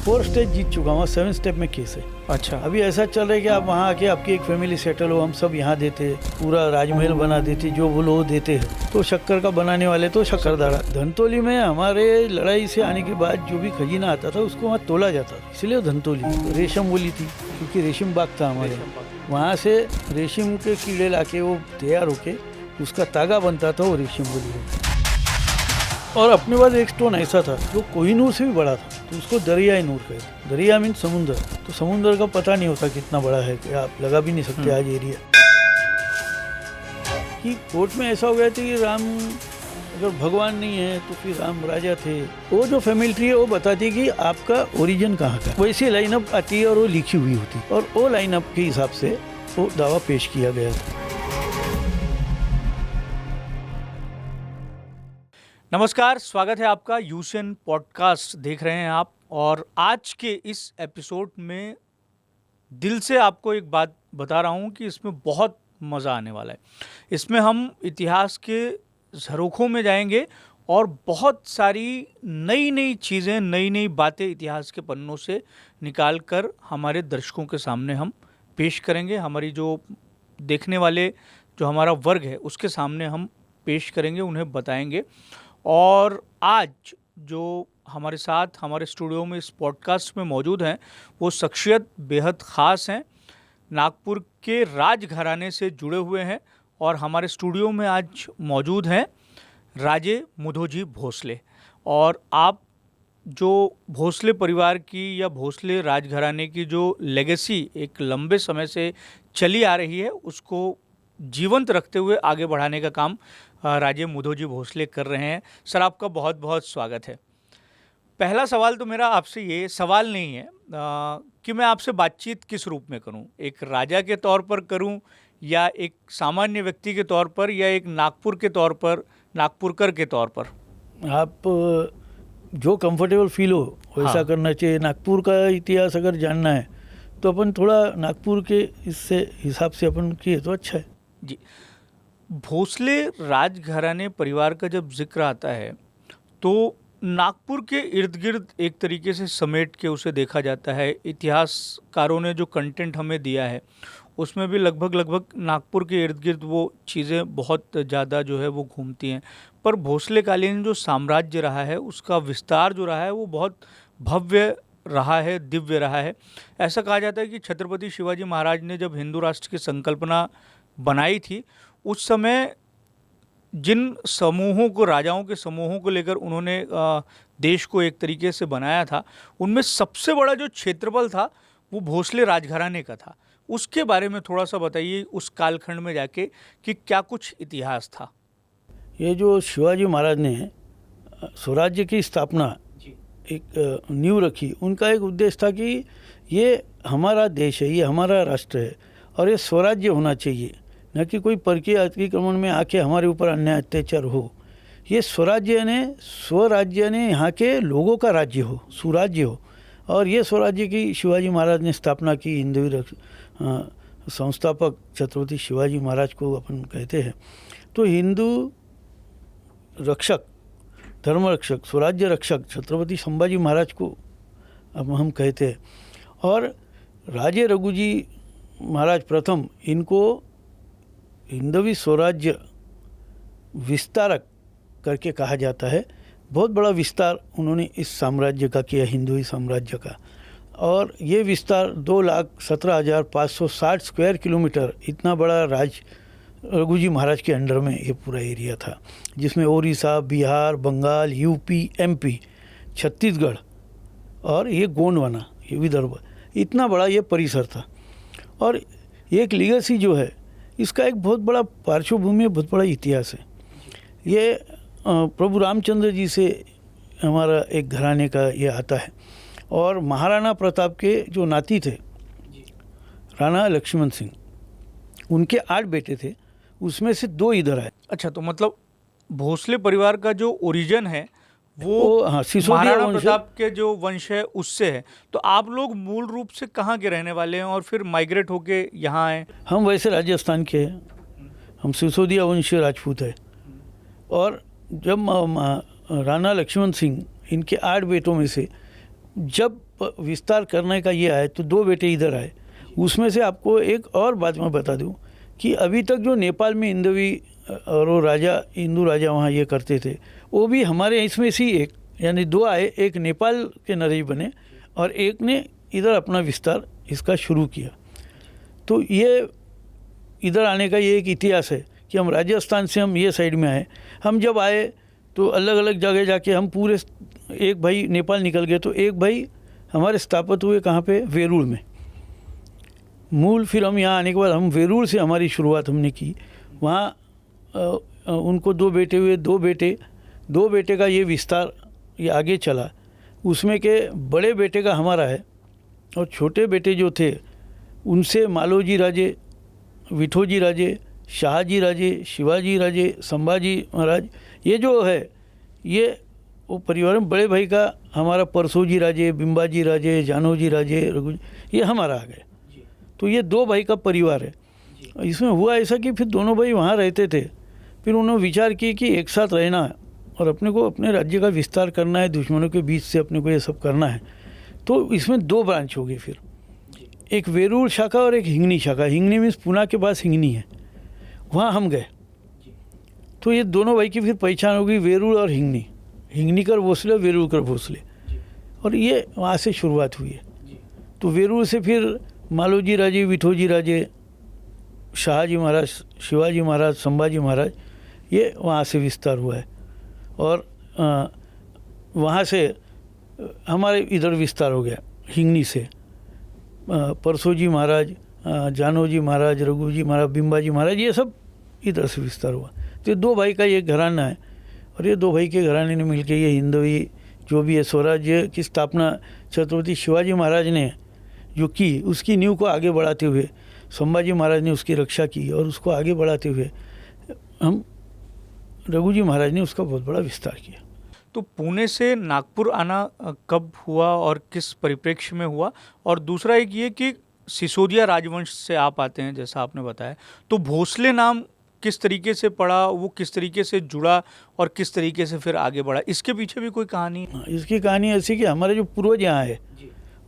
4 stage जीत चुका हूँ, 7 step में केस है। अच्छा, अभी ऐसा चल रहा है कि आप वहाँ आके आपकी एक फैमिली सेटल हो, हम सब यहाँ देते, पूरा राजमहल बना देते, जो वो लोग देते हैं। तो शक्कर का बनाने वाले तो शक्करदारा। धनतोली में हमारे लड़ाई से आने के बाद जो भी खजीना आता था उसको वहाँ तोला जाता था, इसलिए धनतोली। रेशम बोली थी क्योंकि रेशम बाग था हमारे, वहाँ से रेशम के कीड़े लाके वो तैयार होके उसका तागा बनता था, वो रेशम बोली। और अपने पास एक स्टोन ऐसा था जो कोहिनूर से भी बड़ा था, तो उसको दरियाई नूर कहते। दरिया मीन समुंदर, तो समुंदर का पता नहीं होता कितना बड़ा है, कि आप लगा भी नहीं सकते आज एरिया। कि कोर्ट में ऐसा हो गया था कि राम अगर भगवान नहीं है तो फिर राम राजा थे। वो जो फैमिली ट्री है वो बताती है कि आपका ओरिजिन कहाँ का, वैसी लाइनअप आती है और वो लिखी हुई होती, और वो लाइनअप के हिसाब से वो दावा पेश किया गया था। नमस्कार, स्वागत है आपका यूशन पॉडकास्ट देख रहे हैं आप। और आज के इस एपिसोड में दिल से आपको एक बात बता रहा हूँ कि इसमें बहुत मज़ा आने वाला है। इसमें हम इतिहास के झरोखों में जाएंगे और बहुत सारी नई नई चीज़ें, नई नई बातें इतिहास के पन्नों से निकाल कर हमारे दर्शकों के सामने हम पेश करेंगे। हमारी जो देखने वाले जो हमारा वर्ग है उसके सामने हम पेश करेंगे, उन्हें बताएंगे। और आज जो हमारे साथ हमारे स्टूडियो में इस पॉडकास्ट में मौजूद हैं वो शख्सियत बेहद ख़ास हैं, नागपुर के राजघराने से जुड़े हुए हैं। और हमारे स्टूडियो में आज मौजूद हैं राजे मुधोजी भोसले। और आप जो भोसले परिवार की या भोसले राजघराने की जो लेगेसी एक लंबे समय से चली आ रही है उसको जीवंत रखते हुए आगे बढ़ाने का काम राजे मुधोजी भोसले कर रहे हैं। सर, आपका बहुत बहुत स्वागत है। पहला सवाल तो मेरा आपसे ये सवाल नहीं है कि मैं आपसे बातचीत किस रूप में करूं, एक राजा के तौर पर करूं या एक सामान्य व्यक्ति के तौर पर या एक नागपुर के तौर पर, नागपुरकर के तौर पर। आप जो कंफर्टेबल फील हो वैसा करना चाहिए। नागपुर का इतिहास अगर जानना है तो अपन थोड़ा नागपुर के इससे हिसाब से अपन किए तो अच्छा है जी। भोसले राजघराने परिवार का जब जिक्र आता है तो नागपुर के इर्द गिर्द एक तरीके से समेट के उसे देखा जाता है। इतिहासकारों ने जो कंटेंट हमें दिया है उसमें भी लगभग नागपुर के इर्द गिर्द वो चीज़ें बहुत ज़्यादा जो है वो घूमती हैं। पर भोसले कालीन जो साम्राज्य रहा है उसका विस्तार जो रहा है वो बहुत भव्य रहा है, दिव्य रहा है। ऐसा कहा जाता है कि छत्रपति शिवाजी महाराज ने जब हिंदू राष्ट्र की संकल्पना बनाई थी उस समय जिन समूहों को, राजाओं के समूहों को लेकर उन्होंने देश को एक तरीके से बनाया था, उनमें सबसे बड़ा जो क्षेत्रफल था वो भोसले राजघराने का था। उसके बारे में थोड़ा सा बताइए, उस कालखंड में जाके कि क्या कुछ इतिहास था। ये जो शिवाजी महाराज ने स्वराज्य की स्थापना एक नींव रखी, उनका एक उद्देश्य था कि ये हमारा देश है, ये हमारा राष्ट्र है और ये स्वराज्य होना चाहिए, न कि कोई परकीय अतिक्रमण में आके हमारे ऊपर अन्याय अत्याचार हो। ये स्वराज्य ने यहाँ के लोगों का राज्य हो, सुराज्य हो। और ये स्वराज्य की शिवाजी महाराज ने स्थापना की। हिंदवी संस्थापक छत्रपति शिवाजी महाराज को अपन कहते हैं। तो हिंदू रक्षक, धर्म रक्षक, स्वराज्य रक्षक छत्रपति संभाजी महाराज को अब हम कहते हैं। और राजे रघुजी महाराज प्रथम, इनको हिंदवी स्वराज्य विस्तारक करके कहा जाता है। बहुत बड़ा विस्तार उन्होंने इस साम्राज्य का किया, हिंदवी साम्राज्य का। और ये विस्तार 2,17,560 स्क्वायर किलोमीटर, इतना बड़ा राज रघुजी महाराज के अंडर में ये पूरा एरिया था, जिसमें ओडिशा, बिहार, बंगाल, यूपी, एमपी, छत्तीसगढ़ और ये गोंडवाना, ये विदर्भ, इतना बड़ा ये परिसर था। और एक लीगेसी जो है इसका एक बहुत बड़ा पार्श्वभूमि, बहुत बड़ा इतिहास है। ये प्रभु रामचंद्र जी से हमारा एक घराने का ये आता है। और महाराणा प्रताप के जो नाती थे राणा लक्ष्मण सिंह, उनके 8 बेटे थे, उसमें से 2 इधर आए। अच्छा, तो मतलब भोसले परिवार का जो ओरिजिन है वो महाराणा प्रताप के जो वंश है उससे है। तो आप लोग मूल रूप से कहाँ के रहने वाले हैं और फिर माइग्रेट होके यहाँ आए? हम वैसे राजस्थान के हैं, हम सिसोदिया वंशीय राजपूत है। और जब राणा लक्ष्मण सिंह, इनके 8 बेटों में से जब विस्तार करने का ये आए तो 2 बेटे इधर आए। उसमें से आपको एक और बात मैं बता दूं कि अभी तक जो नेपाल में हिंदवी और वो राजा हिंदू राजा वहाँ ये करते थे, वो भी हमारे इसमें से ही एक, यानी 2 आए, एक नेपाल के नरेश बने और एक ने इधर अपना विस्तार इसका शुरू किया। तो ये इधर आने का ये एक इतिहास है कि हम राजस्थान से हम ये साइड में आए। हम जब आए तो अलग अलग जगह जाके हम पूरे, एक भाई नेपाल निकल गए तो एक भाई हमारे स्थापित हुए कहाँ पे, वेरूल में मूल। फिर हम यहाँ आने के बाद हम वेरूल से हमारी शुरुआत हमने की। वहाँ उनको 2 बेटे हुए, 2 बेटे का ये विस्तार ये आगे चला। उसमें के बड़े बेटे का हमारा है और छोटे बेटे जो थे उनसे मालोजी राजे, विठोजी राजे, शाहजी राजे, शिवाजी राजे, संभाजी महाराज, ये जो है ये वो परिवार में बड़े भाई का हमारा परसोजी राजे, बिंबाजी राजे, जानोजी राजे, रघु, ये हमारा आ गए। तो ये 2 भाई का परिवार है। इसमें हुआ ऐसा कि फिर दोनों भाई वहाँ रहते थे, फिर उन्होंने विचार किया कि एक साथ रहना है और अपने को अपने राज्य का विस्तार करना है, दुश्मनों के बीच से अपने को ये सब करना है। तो इसमें 2 ब्रांच हो गई फिर, एक वेरूल शाखा और एक हिंगनी शाखा। हिंगनी मीन्स पुणे के पास हिंगनी है, वहाँ हम गए। तो ये दोनों भाई की फिर पहचान हो गई, वेरूल और हिंगनी, हिंगनीकर भोसले, वेरूलकर भोसले, और ये वहाँ से शुरुआत हुई है। तो वेरूल से फिर मालोजी राजे, विठोजी राजे, शाहजी महाराज, शिवाजी महाराज, संभाजी महाराज, ये वहाँ से विस्तार हुआ है। और वहाँ से हमारे इधर विस्तार हो गया हिंगनी से, परसोजी महाराज, जानोजी महाराज, रघुजी महाराज, बिंबाजी महाराज, ये सब इधर से विस्तार हुआ। तो ये 2 भाई का ये घराना है और ये 2 भाई के घराने ने मिलकर ये हिंदवी जो भी है स्वराज्य की स्थापना छत्रपति शिवाजी महाराज ने जो की, उसकी नींव को आगे बढ़ाते हुए संभाजी महाराज ने उसकी रक्षा की और उसको आगे बढ़ाते हुए हम रघुजी महाराज ने उसका बहुत बड़ा विस्तार किया। तो पुणे से नागपुर आना कब हुआ और किस परिप्रेक्ष्य में हुआ? और दूसरा एक ये कि सिसोदिया राजवंश से आप आते हैं जैसा आपने बताया, तो भोसले नाम किस तरीके से पड़ा, वो किस तरीके से जुड़ा और किस तरीके से फिर आगे बढ़ा, इसके पीछे भी कोई कहानी? इसकी कहानी ऐसी कि हमारे जो पूर्वज यहाँ है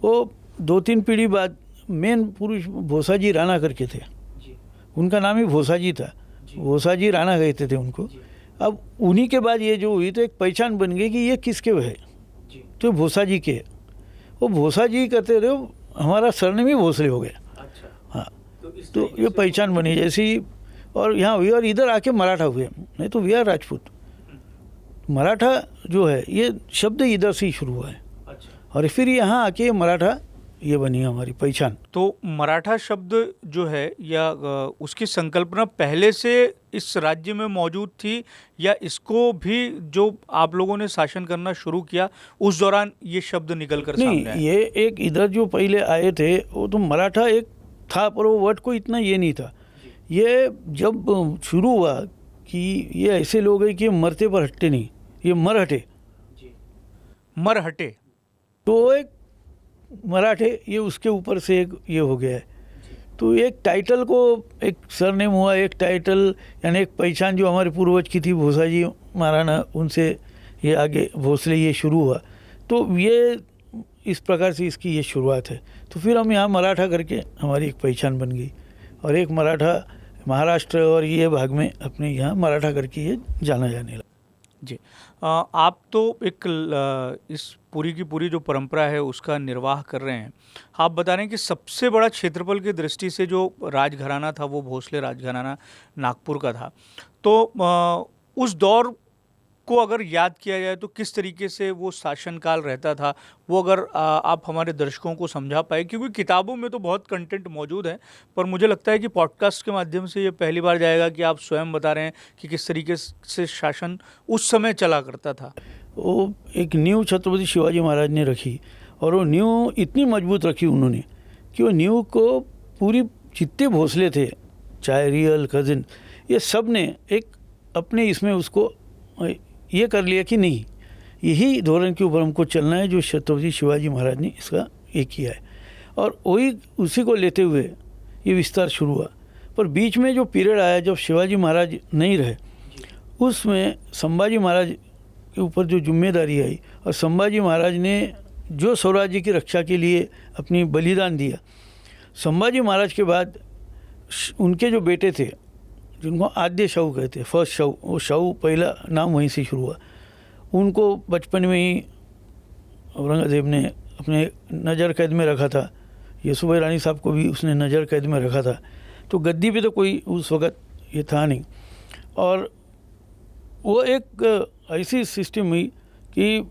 वो 2-3 पीढ़ी बाद मेन पुरुष भोसाजी राणा करके थे, उनका नाम ही भोसाजी था, भोसाजी राणा कहते थे उनको। अब उन्हीं के बाद ये जो हुई तो एक पहचान बन गई कि ये किसके है, तो भोसाजी के, वो भोसाजी करते रहे, हमारा सरनेम ही भोसले हो गया। हाँ, तो ये पहचान बनी जैसी, और यहाँ हुई और इधर आके मराठा हुए, नहीं तो वी आर राजपूत। मराठा जो है ये शब्द इधर से ही शुरू हुआ है और फिर यहाँ आके मराठा ये बनी हमारी पहचान। तो मराठा शब्द जो है या उसकी संकल्पना पहले से इस राज्य में मौजूद थी या इसको भी जो आप लोगों ने शासन करना शुरू किया उस दौरान ये शब्द निकल कर सामने आया? ये एक इधर जो पहले आए थे वो तो मराठा एक था, पर वो वर्ड को इतना ये नहीं था। ये जब शुरू हुआ कि ये ऐसे लोग हैं कि मरते पर हटते नहीं, ये मर हटे, मर हटे, तो एक मराठे ये उसके ऊपर से एक ये हो गया है। तो एक टाइटल को एक सरनेम हुआ, एक टाइटल यानी एक पहचान जो हमारे पूर्वज की थी भोसाजी महाराणा, उनसे ये आगे भोसले ये शुरू हुआ। तो ये इस प्रकार से इसकी ये शुरुआत है। तो फिर हम यहाँ मराठा करके हमारी एक पहचान बन गई और एक मराठा महाराष्ट्र और ये भाग में अपने यहाँ मराठा करके ये जाना जाने लगा। जी, आप तो एक इस पूरी की पूरी जो परंपरा है उसका निर्वाह कर रहे हैं। आप बता रहे हैं कि सबसे बड़ा क्षेत्रफल की दृष्टि से जो राजघराना था वो भोसले राजघराना नागपुर का था। तो उस दौर को अगर याद किया जाए तो किस तरीके से वो शासनकाल रहता था, वो अगर आप हमारे दर्शकों को समझा पाए, क्योंकि किताबों में तो बहुत कंटेंट मौजूद है पर मुझे लगता है कि पॉडकास्ट के माध्यम से ये पहली बार जाएगा कि आप स्वयं बता रहे हैं कि किस तरीके से शासन उस समय चला करता था। वो एक नींव छत्रपति शिवाजी महाराज ने रखी और वो नींव इतनी मजबूत रखी उन्होंने कि वो नींव को पूरी जितने भोसले थे, चाहे रियल, कजिन, ये सब ने एक अपने इसमें उसको ये कर लिया कि नहीं, यही धोरण के ऊपर हमको चलना है जो छत्रपति शिवाजी महाराज ने इसका ये किया है। और वही उसी को लेते हुए ये विस्तार शुरू हुआ। पर बीच में जो पीरियड आया जब शिवाजी महाराज नहीं रहे, उसमें संभाजी महाराज के ऊपर जो जिम्मेदारी आई और संभाजी महाराज ने जो स्वराज्य की रक्षा के लिए अपनी बलिदान दिया। संभाजी महाराज के बाद उनके जो बेटे थे, जिनको आद्य शाहू कहते हैं, फर्स्ट शाहू, वो शाहू पहला नाम वहीं से शुरू हुआ, उनको बचपन में ही औरंगज़ेब ने अपने नज़र कैद में रखा था। येसुबाई रानी साहब को भी उसने नज़र कैद में रखा था। तो गद्दी पे तो कोई उस वक़्त ये था नहीं, और वो एक ऐसी सिस्टम हुई कि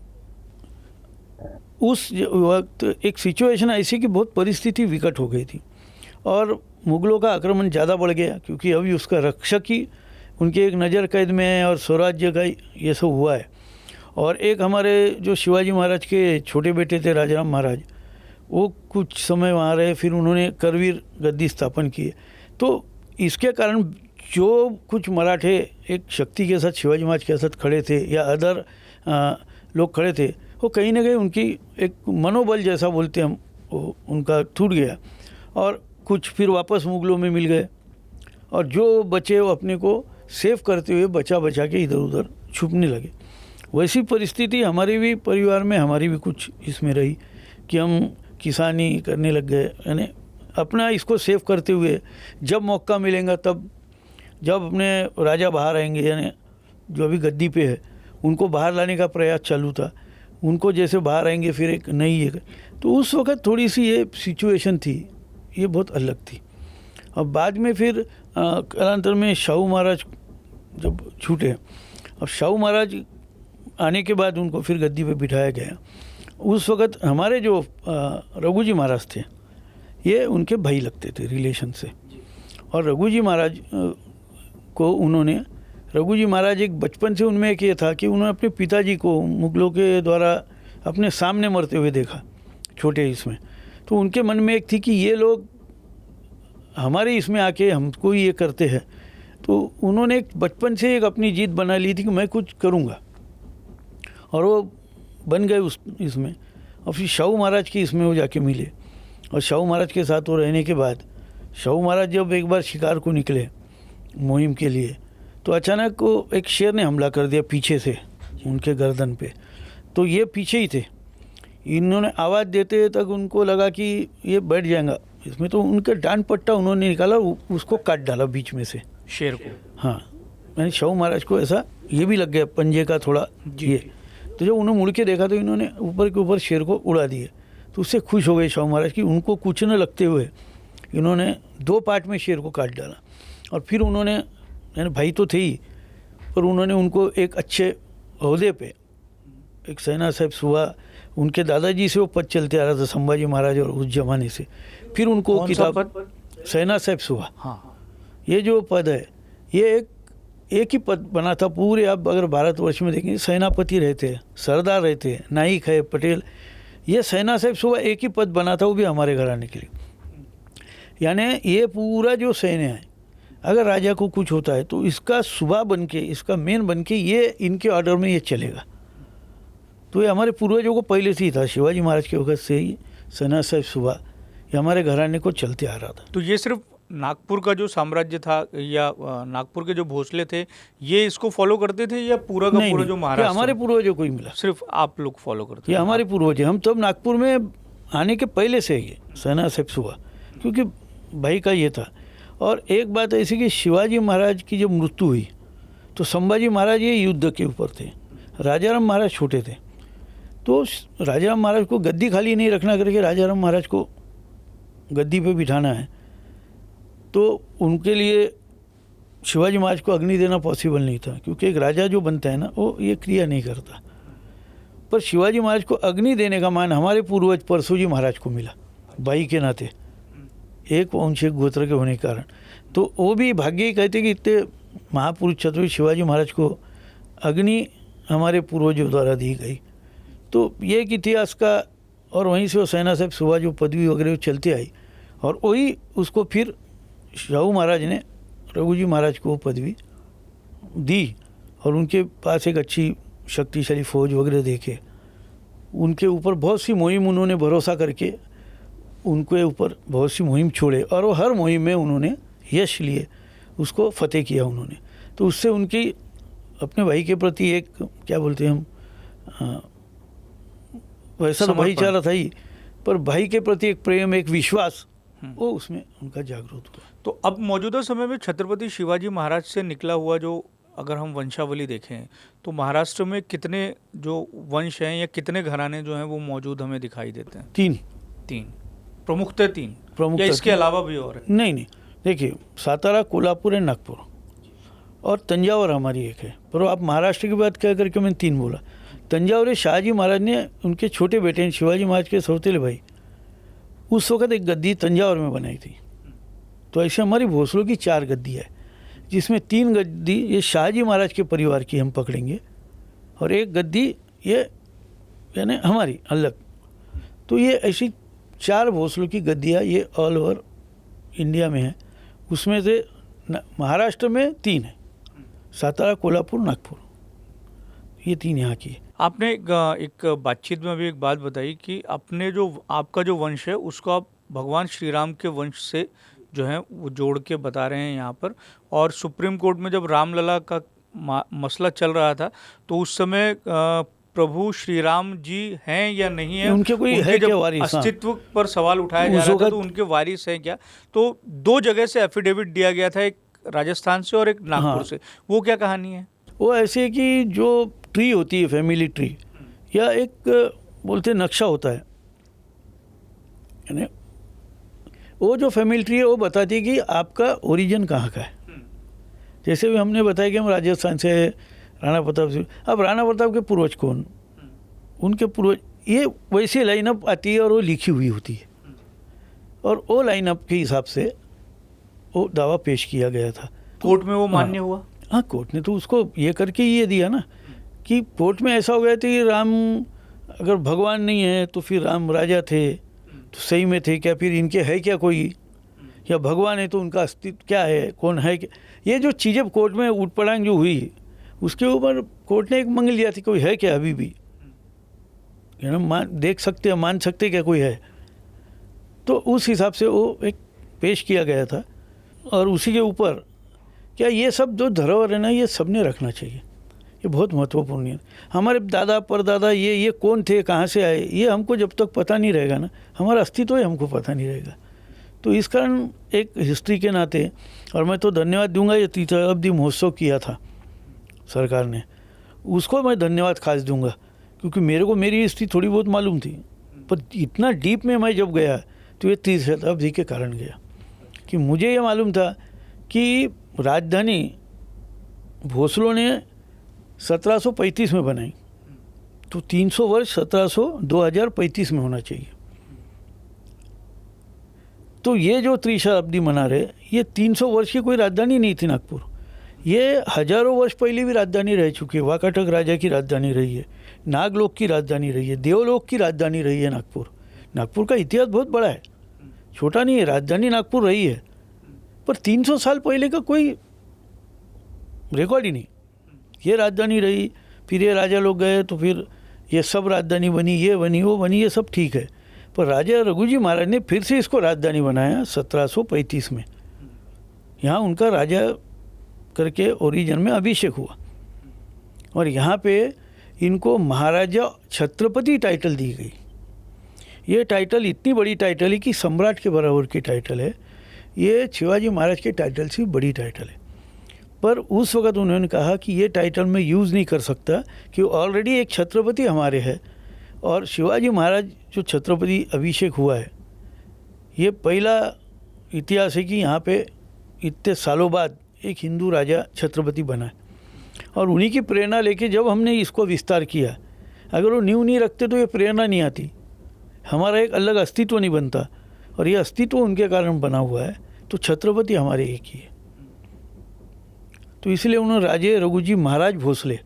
उस वक्त एक सिचुएशन ऐसी कि बहुत परिस्थिति विकट हो गई थी और मुग़लों का आक्रमण ज़्यादा बढ़ गया, क्योंकि अभी उसका रक्षक ही उनके एक नज़र कैद में है और स्वराज्य का ये सब हुआ है। और एक हमारे जो शिवाजी महाराज के छोटे बेटे थे राजाराम महाराज, वो कुछ समय वहाँ रहे, फिर उन्होंने करवीर गद्दी स्थापन किए। तो इसके कारण जो कुछ मराठे एक शक्ति के साथ शिवाजी महाराज के साथ खड़े थे या अदर लोग खड़े थे, वो कहीं ना कहीं उनकी एक मनोबल जैसा बोलते हम, वो उनका टूट गया और कुछ फिर वापस मुग़लों में मिल गए, और जो बचे वो अपने को सेव करते हुए बचा बचा के इधर उधर छुपने लगे। वैसी परिस्थिति हमारे भी परिवार में, हमारी भी कुछ इसमें रही कि हम किसानी करने लग गए, यानी अपना इसको सेव करते हुए जब मौका मिलेगा तब, जब अपने राजा बाहर आएंगे, यानी जो अभी गद्दी पे है उनको बाहर लाने का प्रयास चालू था, उनको जैसे बाहर आएंगे फिर एक नई है। तो उस वक़्त थोड़ी सी ये सिचुएशन थी, ये बहुत अलग थी। अब बाद में फिर कालांतर में शाहू महाराज जब छूटे, अब शाहू महाराज आने के बाद उनको फिर गद्दी पे बिठाया गया। उस वक़्त हमारे जो रघुजी महाराज थे, ये उनके भाई लगते थे रिलेशन से, और रघुजी महाराज को उन्होंने, रघुजी महाराज एक बचपन से उनमें एक ये था कि उन्होंने अपने पिताजी को मुग़लों के द्वारा अपने सामने मरते हुए देखा छोटे इसमें। तो उनके मन में एक थी कि ये लोग हमारे इसमें आके हमको ये करते हैं। तो उन्होंने एक बचपन से एक अपनी जीत बना ली थी कि मैं कुछ करूँगा, और वो बन गए उस इसमें। और फिर शाहू महाराज की इसमें वो जाके मिले, और शाहू महाराज के साथ वो रहने के बाद शाहू महाराज जब एक बार शिकार को निकले मुहिम के लिए, तो अचानक वो एक शेर ने हमला कर दिया पीछे से उनके गर्दन पे। तो ये पीछे ही थे, इन्होंने आवाज़ देते तक उनको लगा कि ये बैठ जाएगा इसमें, तो उनका डांड पट्टा उन्होंने निकाला, उसको काट डाला बीच में से शेर को। हाँ, यानी शाहू महाराज को ऐसा ये भी लग गया पंजे का थोड़ा ये। तो जब उन्होंने मुड़ के देखा तो इन्होंने ऊपर के ऊपर शेर को उड़ा दिए। तो उससे खुश हो गए शाहू महाराज कि उनको कुछ न लगते हुए इन्होंने 2 पार्ट में शेर को काट डाला। और फिर उन्होंने, यानी भाई तो थे ही, पर उन्होंने उनको एक अच्छे ओहदे पे, एक सेना साहब सुबह, उनके दादाजी से वो पद चलते आ रहा था संभाजी महाराज और उस जमाने से, फिर उनको किताब सेना साहब सुबह, हाँ, ये जो पद है ये एक ही पद बना था पूरे। आप अगर भारतवर्ष में देखेंगे, सेनापति रहते, सरदार रहते, नाइक है, पटेल, ये सेना साहब सुबह एक ही पद बना था, वो भी हमारे घराने के लिए। यानी ये पूरा जो सैन्य है, अगर राजा को कुछ होता है तो इसका सुबह बन के, इसका मेन बन के ये इनके ऑर्डर में ये चलेगा। तो ये हमारे पूर्वजों को पहले से ही था, शिवाजी महाराज के वक्त से ही सेना साहब सुबह ये हमारे घराने को चलते आ रहा था। तो ये सिर्फ नागपुर का जो साम्राज्य था या नागपुर के जो भोसले थे, ये इसको फॉलो करते थे, या पूरा का पूरा जो महाराष्ट्र हमारे पूर्वजों को ही मिला, सिर्फ आप लोग फॉलो करते? ये हमारे पूर्वज हैं। हम तब नागपुर में आने के पहले से ये सेना साहब सुबह, क्योंकि भाई का ये था। और एक बात ऐसी कि शिवाजी महाराज की जब मृत्यु हुई तो संभाजी महाराज ये युद्ध के ऊपर थे, राजाराम महाराज छोटे थे। तो राजाराम महाराज को गद्दी खाली नहीं रखना करके राजाराम महाराज को गद्दी पे बिठाना है, तो उनके लिए शिवाजी महाराज को अग्नि देना पॉसिबल नहीं था, क्योंकि एक राजा जो बनता है ना, वो ये क्रिया नहीं करता। पर शिवाजी महाराज को अग्नि देने का मान हमारे पूर्वज परशुजी महाराज को मिला, भाई के नाते, एक वंश एक गोत्र के होने के कारण। तो वो भी भाग्य ही कहते कि इतने महापुरुष छत्रपति शिवाजी महाराज को अग्नि हमारे पूर्वजों द्वारा दी गई। तो ये एक इतिहास का, और वहीं से वो सेना साहब सुबह जो पदवी वगैरह चलती आई, और वही उसको फिर शाहू महाराज ने रघुजी महाराज को पदवी दी, और उनके पास एक अच्छी शक्तिशाली फौज वगैरह देके उनके ऊपर बहुत सी मुहिम उन्होंने भरोसा करके उनके ऊपर बहुत सी मुहिम छोड़े, और वो हर मुहिम में उन्होंने यश लिए, उसको फतेह किया उन्होंने। तो उससे उनकी अपने भाई के प्रति एक क्या बोलते हैं हम, वैसा तो समर्पण। भाईचारा था ही, पर भाई के प्रति एक प्रेम, एक विश्वास, वो उसमें उनका जागृत हुआ। तो अब मौजूदा समय में छत्रपति शिवाजी महाराज से निकला हुआ जो अगर हम वंशावली देखें तो महाराष्ट्र में कितने जो वंश हैं या कितने घराने जो हैं वो मौजूद हमें दिखाई देते हैं? 3 3 प्रमुखतः 3 प्रमुखतः या इसके तीन। अलावा भी और है? नहीं, देखिए सातारा, कोल्हापुर है, नागपुर और तंजावर हमारी एक है। पर आप महाराष्ट्र की बात क्या करके मैंने 3 बोला। तंजावर है, शाहजी महाराज ने उनके छोटे बेटे शिवाजी महाराज के सौतेले भाई उस वक़्त एक गद्दी तंजावर में बनाई थी। तो ऐसे हमारी भोसलों की 4 गद्दी है, जिसमें 3 गद्दी ये शाहजी महाराज के परिवार की हम पकड़ेंगे और एक गद्दी ये यानी हमारी अलग। तो ये ऐसी 4 भोसलों की गद्दियाँ ये ऑल ओवर इंडिया में है। उसमें से महाराष्ट्र में 3 है, सातारा, कोल्हापुर, नागपुर, ये 3 यहाँ की है। आपने एक बातचीत में अभी एक बात बताई कि अपने जो आपका जो वंश है उसको आप भगवान श्री राम के वंश से जो है वो जोड़ के बता रहे हैं यहाँ पर। और सुप्रीम कोर्ट में जब रामलला का मसला चल रहा था तो उस समय प्रभु श्री राम जी हैं या नहीं है, उनके कोई है जब क्या वारिस? अस्तित्व पर सवाल उठाया जा रहा था तो उनके वारिस हैं क्या? तो 2 जगह से एफिडेविट दिया गया था, एक राजस्थान से और एक नागपुर से। वो क्या कहानी है? वो ऐसे कि जो ट्री होती है, फैमिली ट्री, या एक बोलते नक्शा होता है, यानी वो जो फैमिली ट्री है वो बताती है कि आपका ओरिजिन कहाँ का है। जैसे भी हमने बताया कि हम राजस्थान से, राणा प्रताप से। अब राणा प्रताप के पूर्वज कौन, उनके पूर्वज, ये वैसी लाइनअप आती है और वो लिखी हुई होती है और वो लाइनअप के हिसाब से वो दावा पेश किया गया था। कोर्ट में वो मान्य हुआ? हाँ, कोर्ट ने तो उसको ये करके ये दिया ना कि कोर्ट में ऐसा हो गया था कि राम अगर भगवान नहीं है तो फिर राम राजा थे तो सही में थे क्या, फिर इनके है क्या कोई, या भगवान है तो उनका अस्तित्व क्या है, कौन है क्या। ये जो चीज़ें कोर्ट में उठ पड़ांग जो हुई उसके ऊपर कोर्ट ने एक मंग लिया थी, कोई है क्या अभी भी, है ना, देख सकते हैं, मान सकते क्या कोई है। तो उस हिसाब से वो एक पेश किया गया था और उसी के ऊपर क्या ये सब जो धरोहर है ना ये सब ने रखना चाहिए, ये बहुत महत्वपूर्ण है। हमारे दादा परदादा ये कौन थे, कहाँ से आए, ये हमको जब तक पता नहीं रहेगा ना, हमारा अस्तित्व ही हमको पता नहीं रहेगा। तो इस कारण एक हिस्ट्री के नाते, और मैं तो धन्यवाद दूंगा, ये 30 शताब्दी महोत्सव किया था सरकार ने, उसको मैं धन्यवाद खास दूंगा, क्योंकि मेरे को मेरी हिस्ट्री थोड़ी बहुत मालूम थी, पर इतना डीप में मैं जब गया तो ये 30 शताब्दी के कारण गया कि मुझे ये मालूम था कि राजधानी भोसलों ने 1735 में बनाई, तो 300 वर्ष 2035 में होना चाहिए। तो ये जो त्रिशताब्दी मना रहे, ये 300 वर्ष की कोई राजधानी नहीं थी नागपुर, ये हजारों वर्ष पहले भी राजधानी रह चुकी है। वाकाटक राजा की राजधानी रही है, नागलोक की राजधानी रही है, देवलोक की राजधानी रही है नागपुर। नागपुर का इतिहास बहुत बड़ा है, छोटा नहीं है, राजधानी नागपुर रही है, पर 300 साल पहले का कोई रिकॉर्ड ही नहीं। ये राजधानी रही, फिर ये राजा लोग गए तो फिर ये सब राजधानी बनी, ये बनी, वो बनी, ये सब ठीक है, पर राजा रघुजी महाराज ने फिर से इसको राजधानी बनाया 1735 में। यहाँ उनका राजा करके ओरिजिन में अभिषेक हुआ और यहाँ पे इनको महाराजा छत्रपति टाइटल दी गई। ये टाइटल इतनी बड़ी टाइटल है कि सम्राट के बराबर की टाइटल है, ये शिवाजी महाराज के टाइटल से बड़ी टाइटल है। पर उस वक़्त उन्होंने कहा कि ये टाइटल मैं यूज़ नहीं कर सकता कि ऑलरेडी एक छत्रपति हमारे है, और शिवाजी महाराज जो छत्रपति अभिषेक हुआ है, ये पहला इतिहास है कि यहाँ पे इतने सालों बाद एक हिंदू राजा छत्रपति बना है। और उन्हीं की प्रेरणा लेके जब हमने इसको विस्तार किया, अगर वो नींव नहीं रखते तो ये प्रेरणा नहीं आती, हमारा एक अलग अस्तित्व नहीं बनता, और ये अस्तित्व उनके कारण बना हुआ है। तो छत्रपति हमारे एक ही है, तो इसलिए उन्होंने राजे रघुजी महाराज भोसले,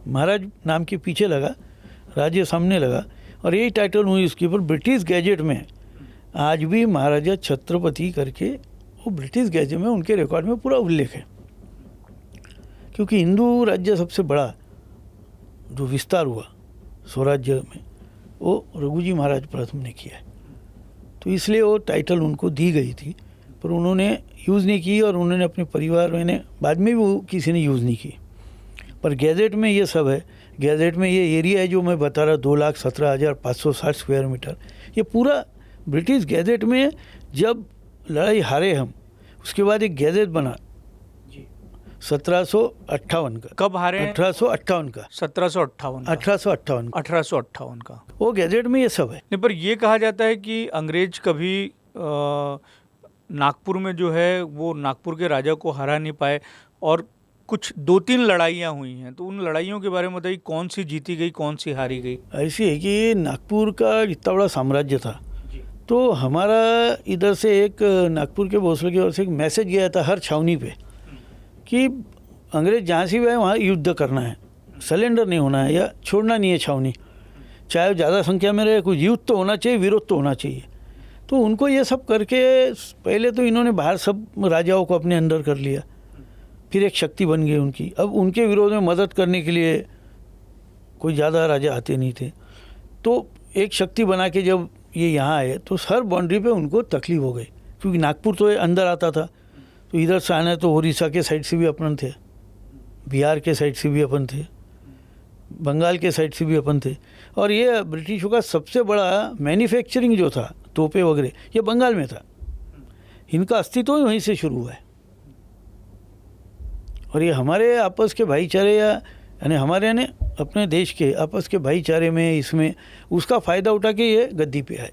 महाराज नाम के पीछे लगा, राजे सामने लगा, और यही टाइटल हुई उसके ऊपर। ब्रिटिश गैजेट में आज भी महाराजा छत्रपति करके वो ब्रिटिश गैजेट में उनके रिकॉर्ड में पूरा उल्लेख है, क्योंकि हिंदू राज्य सबसे बड़ा जो विस्तार हुआ स्वराज्य में वो रघुजी महाराज प्रथम ने किया है। तो इसलिए वो टाइटल उनको दी गई थी, पर उन्होंने यूज़ नहीं की, और उन्होंने अपने परिवार में बाद में भी वो किसी ने यूज़ नहीं की। पर गैजेट में ये सब है, गैजेट में ये एरिया है जो मैं बता रहा 2,17,560 स्क्वायर मीटर, ये पूरा ब्रिटिश गैजेट में जब लड़ाई हारे हम, उसके बाद एक गैजेट बना 1758 का। कब हारे हैं? 1858 का। 1758 का। 1858 1858 का। वो गैजेट में ये सब है। नहीं, पर ये कहा जाता है कि अंग्रेज कभी नागपुर में जो है वो नागपुर के राजा को हरा नहीं पाए और कुछ 2-3 लड़ाइयाँ हुई हैं, तो उन लड़ाइयों के बारे में बताइए, कौन सी जीती गई, कौन सी हारी गई? ऐसी है कि नागपुर का इतना बड़ा साम्राज्य था, तो हमारा इधर से एक नागपुर के भोसले की ओर से एक मैसेज गया था हर छावनी पे कि अंग्रेज जहाँ से भी आए वहाँ युद्ध करना है, सरेंडर नहीं होना है या छोड़ना नहीं है छावनी, चाहे ज़्यादा संख्या में रहे, कुछ युद्ध तो होना चाहिए, विरोध तो होना चाहिए। तो उनको ये सब करके पहले तो इन्होंने बाहर सब राजाओं को अपने अंडर कर लिया, फिर एक शक्ति बन गई उनकी। अब उनके विरोध में मदद करने के लिए कोई ज़्यादा राजा आते नहीं थे, तो एक शक्ति बना के जब ये यहाँ आए तो हर बाउंड्री पे उनको तकलीफ हो गई, क्योंकि नागपुर तो अंदर आता था, तो इधर से आना तो उड़ीसा के साइड से भी अपन थे, बिहार के साइड से भी अपन थे, बंगाल के साइड से भी अपन थे। और ये ब्रिटिशों का सबसे बड़ा मैन्युफैक्चरिंग जो था, तोपे वगैरह, ये बंगाल में था। इनका अस्तित्व ही वहीं से शुरू हुआ है। और ये हमारे आपस के भाईचारे यानी हमारे यानी अपने देश के आपस के भाईचारे में, इसमें उसका फ़ायदा उठा के ये गद्दी पे आए।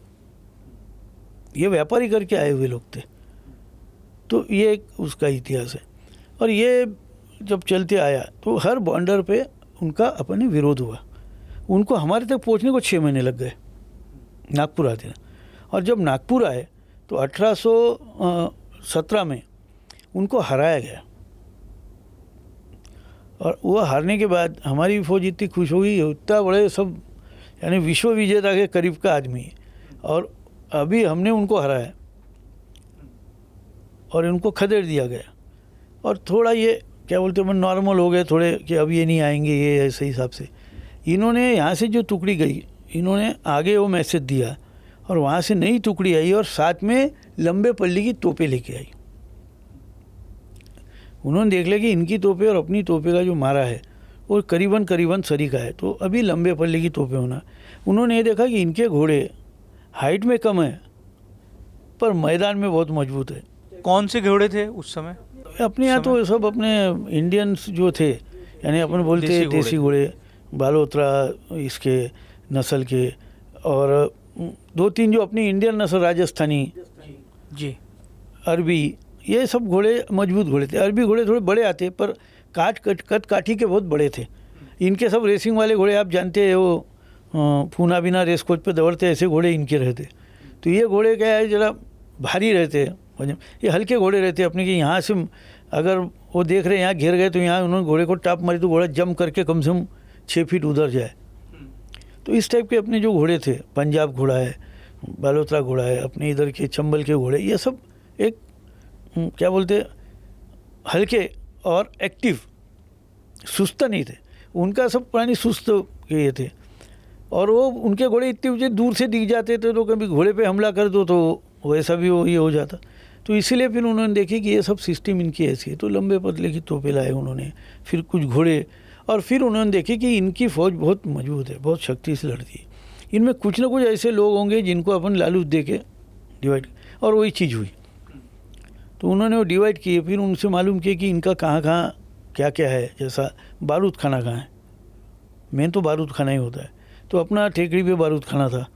ये व्यापारी करके आए हुए लोग थे, तो ये एक उसका इतिहास है। और ये जब चलते आया तो हर बॉर्डर पे उनका अपने विरोध हुआ। उनको हमारे तक पहुंचने को 6 महीने लग गए नागपुर आते। और जब नागपुर आए तो 1817 में उनको हराया गया। और वो हारने के बाद हमारी फौज इतनी खुश हो गई, इतना बड़े सब यानी विश्व विजेता के करीब का आदमी है, और अभी हमने उनको हराया और इनको खदेड़ दिया गया। और थोड़ा ये क्या बोलते हैं, नॉर्मल हो गए थोड़े कि अब ये नहीं आएंगे, ये ऐसे हिसाब से इन्होंने यहाँ से जो टुकड़ी गई, इन्होंने आगे वो मैसेज दिया और वहाँ से नई टुकड़ी आई और साथ में लंबे पल्ले की तोपें लेके आई। उन्होंने देख लिया कि इनकी तोपें और अपनी तोपें का जो मारा है वो करीबन सरीका है, तो अभी लंबे पल्ले की तोपें होना। उन्होंने ये देखा कि इनके घोड़े हाइट में कम है पर मैदान में बहुत मजबूत है। कौन से घोड़े थे उस समय? अपने यहाँ तो सब अपने इंडियंस जो थे, यानी अपन बोलते देसी घोड़े, बालोतरा इसके नस्ल के, और 2-3 जो अपनी इंडियन नस्ल, राजस्थानी जी, अरबी, ये सब घोड़े मजबूत घोड़े थे। अरबी घोड़े थोड़े बड़े आते पर कद काठी के बहुत बड़े थे। इनके सब रेसिंग वाले घोड़े आप जानते हैं, वो पूना बिना रेस कोच पे दौड़ते, ऐसे घोड़े इनके रहते। तो ये घोड़े क्या है, ज़रा भारी रहते हैं, ये हल्के घोड़े रहते हैं अपने। कि यहाँ से अगर वो देख रहे हैं यहाँ घेर गए तो यहाँ उन्होंने घोड़े को टाप मारी तो घोड़ा जंप करके कम से कम 6 फीट उधर जाए। तो इस टाइप के अपने जो घोड़े थे, पंजाब घोड़ा है, बालोतरा घोड़ा है, अपने इधर के चंबल के घोड़े, ये सब एक क्या बोलते हल्के और एक्टिव, सुस्त नहीं थे। उनका सब पुरानी सुस्त ये थे। और वो उनके घोड़े इतने ऊँचे दूर से दिख जाते थे, तो कभी घोड़े पे हमला कर दो तो वैसा भी ये हो जाता। तो इसीलिए फिर उन्होंने देखी कि ये सब सिस्टम इनकी ऐसी है, तो लंबे पतले की तोपे लाए उन्होंने, फिर कुछ घोड़े, और फिर उन्होंने देखी कि इनकी फ़ौज बहुत मजबूत है, बहुत शक्ति से लड़ती है, इनमें कुछ ना कुछ ऐसे लोग होंगे जिनको अपन लालूच दे के डिवाइड, और वही चीज़ हुई। तो उन्होंने वो डिवाइड किए, फिर उनसे मालूम किया कि इनका कहाँ क्या क्या है। जैसा बारूद खाना कहाँ है, मेन तो बारूद खाना ही होता है। तो अपना टेकड़ी पे बारूद खाना था,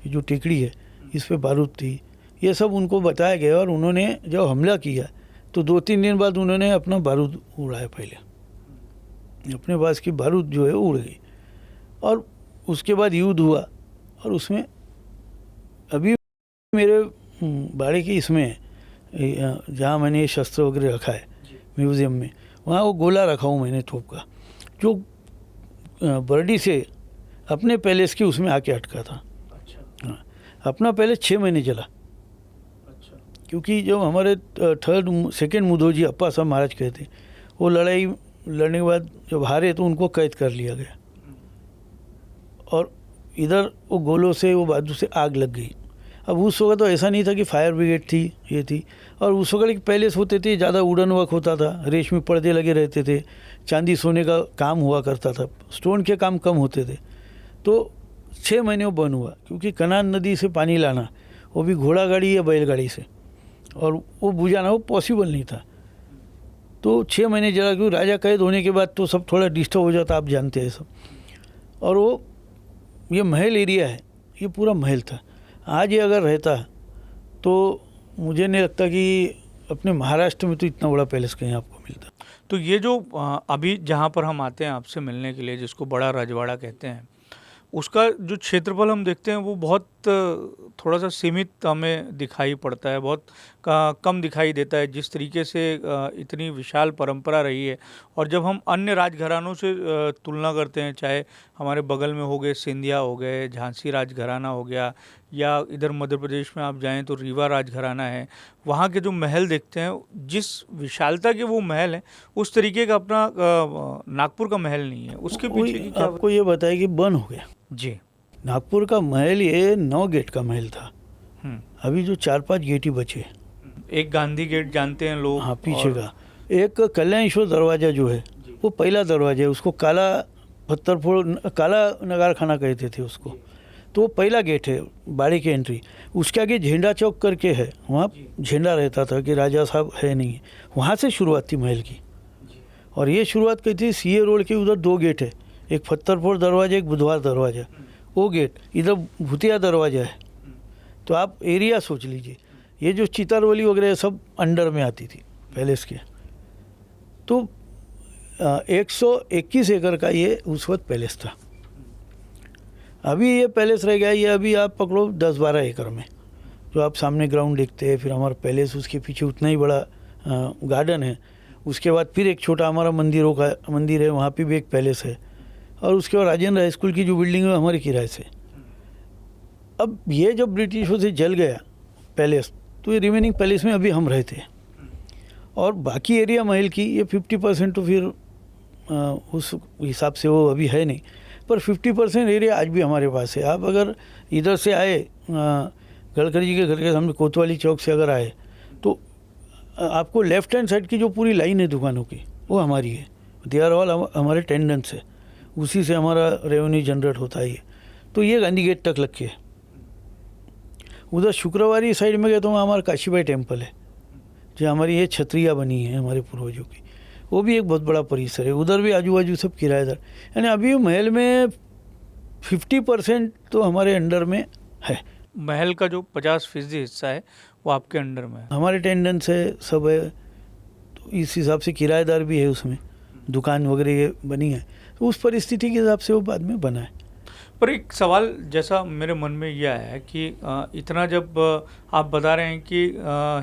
ये जो टेकड़ी है इस पे बारूद थी, ये सब उनको बताया गया। और उन्होंने जब हमला किया तो 2-3 दिन बाद उन्होंने अपना बारूद उड़ाया। पहले अपने पास की बारूद जो है उड़ गई, और उसके बाद युद्ध हुआ। और उसमें अभी मेरे बाड़े की इसमें जहाँ मैंने शस्त्र वगैरह रखा है म्यूज़ियम में, वहाँ वो गोला रखा हूँ मैंने तोप का, जो बर्डी से अपने पैलेस के उसमें आके अटका था। अच्छा। हाँ, अपना पैलेस 6 महीने चला। अच्छा। क्योंकि जब हमारे सेकेंड मुदोजी अप्पा साहब महाराज कहते, वो लड़ाई लड़ने के बाद जब हारे तो उनको कैद कर लिया गया, और इधर वो गोलों से वो बाजू से आग लग गई। अब उस वक्त तो ऐसा नहीं था कि फायर ब्रिगेड थी, ये थी। और उस वक्त के पैलेस होते थे, ज़्यादा वुडन वर्क होता था, रेशमी पर्दे लगे रहते थे, चांदी सोने का काम हुआ करता था, स्टोन के काम कम होते थे। तो 6 महीने वो बंद हुआ, क्योंकि कनान नदी से पानी लाना, वो भी घोड़ा गाड़ी या बैलगाड़ी से, और वो बुझाना वो पॉसिबल नहीं था। तो 6 महीने जला, क्योंकि राजा कैद होने के बाद तो सब थोड़ा डिस्टर्ब हो जाता, आप जानते हैं सब। और वो ये महल एरिया है, ये पूरा महल था। आज ये अगर रहता तो मुझे नहीं लगता कि अपने महाराष्ट्र में तो इतना बड़ा पैलेस कहीं आपको मिलता। तो ये जो अभी जहाँ पर हम आते हैं आपसे मिलने के लिए, जिसको बड़ा रजवाड़ा कहते हैं, उसका जो क्षेत्रफल हम देखते हैं वो बहुत थोड़ा सा सीमित हमें दिखाई पड़ता है, बहुत कम दिखाई देता है, जिस तरीके से इतनी विशाल परंपरा रही है। और जब हम अन्य राजघरानों से तुलना करते हैं, चाहे हमारे बगल में हो गए सिंधिया हो गए, झांसी राजघराना हो गया, या इधर मध्य प्रदेश में आप जाएं तो रीवा राजघराना है, वहाँ के जो महल देखते हैं, जिस विशालता के वो महल हैं, उस तरीके का अपना नागपुर का महल नहीं है। उसके पीछे की क्या आपको ये बताया कि बंद हो गया जी। नागपुर का महल, ये 9 गेट का महल था, अभी जो 4-5 गेट ही बचे। एक गांधी गेट जानते हैं लोग, हाँ पीछे का एक कल्याणेश्वर दरवाज़ा जो है वो पहला दरवाज़ा है, उसको काला पत्थर फोड़, काला नगार खाना कहते थे उसको। तो वो पहला गेट है बाड़ी की एंट्री। उसके आगे झंडा चौक करके है, वहाँ झंडा रहता था कि राजा साहब है नहीं, वहाँ से शुरुआत थी महल की। और ये शुरुआत की थी सीए रोड के उधर 2 गेट है, एक पत्थरफोड़ दरवाजा, एक बुधवार दरवाजा, वो गेट। इधर भूतिया दरवाजा है। तो आप एरिया सोच लीजिए, ये जो चितारवली वगैरह सब अंडर में आती थी पैलेस के। तो 121 एकड़ का ये उस वक्त पैलेस था। अभी ये पैलेस रह गया, ये अभी आप पकड़ो 10-12 एकड़ में, जो आप सामने ग्राउंड देखते हैं, फिर हमारा पैलेस, उसके पीछे उतना ही बड़ा गार्डन है। उसके बाद फिर एक छोटा हमारा मंदिर है, वहाँ पे भी एक पैलेस है। और उसके बाद राजेंद्र हाई स्कूल की जो बिल्डिंग है हमारे किराए से। अब ये जब ब्रिटिशों से जल गया पैलेस, तो ये रिमेनिंग पैलेस में अभी हम रहते हैं। और बाकी एरिया महल की ये 50% तो फिर उस हिसाब से वो अभी है नहीं, पर 50% एरिया आज भी हमारे पास है। आप अगर इधर से आए, गडकरी जी के घर के सामने कोतवाली चौक से अगर आए, तो आपको लेफ्ट हैंड साइड की जो पूरी लाइन है दुकानों की, वो हमारी है। दे आर ऑल हमारे टेंडेंट्स है, उसी से हमारा रेवेन्यू जनरेट होता है। तो ये गांधी गेट तक लग के उधर शुक्रवारी साइड में गए तो वहाँ हमारा काशीबाई टेम्पल है, जो हमारी ये छतरियाँ बनी है हमारे पूर्वजों की, वो भी एक बहुत बड़ा परिसर है। उधर भी आजू बाजू सब किराएदार, यानी अभी महल में 50% तो हमारे अंडर में है। महल का जो 50% हिस्सा है वो आपके अंडर में है। हमारे टेंडेंट्स है, सब है। तो इस हिसाब से किराएदार भी है, उसमें दुकान वगैरह ये बनी है। तो उस परिस्थिति के हिसाब से वो बाद में बना है। पर एक सवाल जैसा मेरे मन में यह आया है कि इतना जब आप बता रहे हैं कि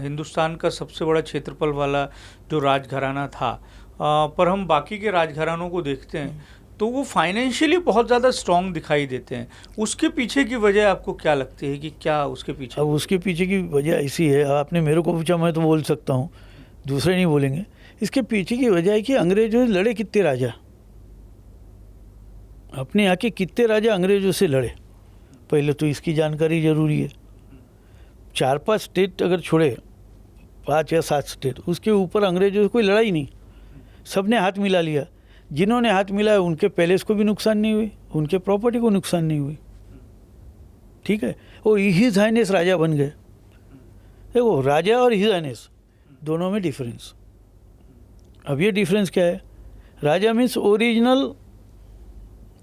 हिंदुस्तान का सबसे बड़ा क्षेत्रफल वाला जो राजघराना था, पर हम बाकी के राजघरानों को देखते हैं तो वो फाइनेंशियली बहुत ज़्यादा स्ट्रॉन्ग दिखाई देते हैं। उसके पीछे की वजह आपको क्या लगती है कि क्या उसके पीछे? अब उसके पीछे की वजह ऐसी है, आपने मेरे को पूछा, मैं तो बोल सकता हूँ, दूसरे नहीं बोलेंगे। इसके पीछे की वजह है कि अंग्रेजों से लड़े कितने राजा, अपने यहाँ के कितने राजा अंग्रेजों से लड़े, पहले तो इसकी जानकारी ज़रूरी है। 4-5 स्टेट अगर छोड़े, 5 या 7 स्टेट, उसके ऊपर अंग्रेजों से कोई लड़ाई नहीं, सब ने हाथ मिला लिया। जिन्होंने हाथ मिलाया उनके पैलेस को भी नुकसान नहीं हुई, उनके प्रॉपर्टी को नुकसान नहीं हुई। ठीक है, वो हिज हाइनेस राजा बन गए। देखो, राजा और हिज हाइनेस दोनों में डिफरेंस। अब ये डिफरेंस क्या है? राजा मीन्स ओरिजिनल,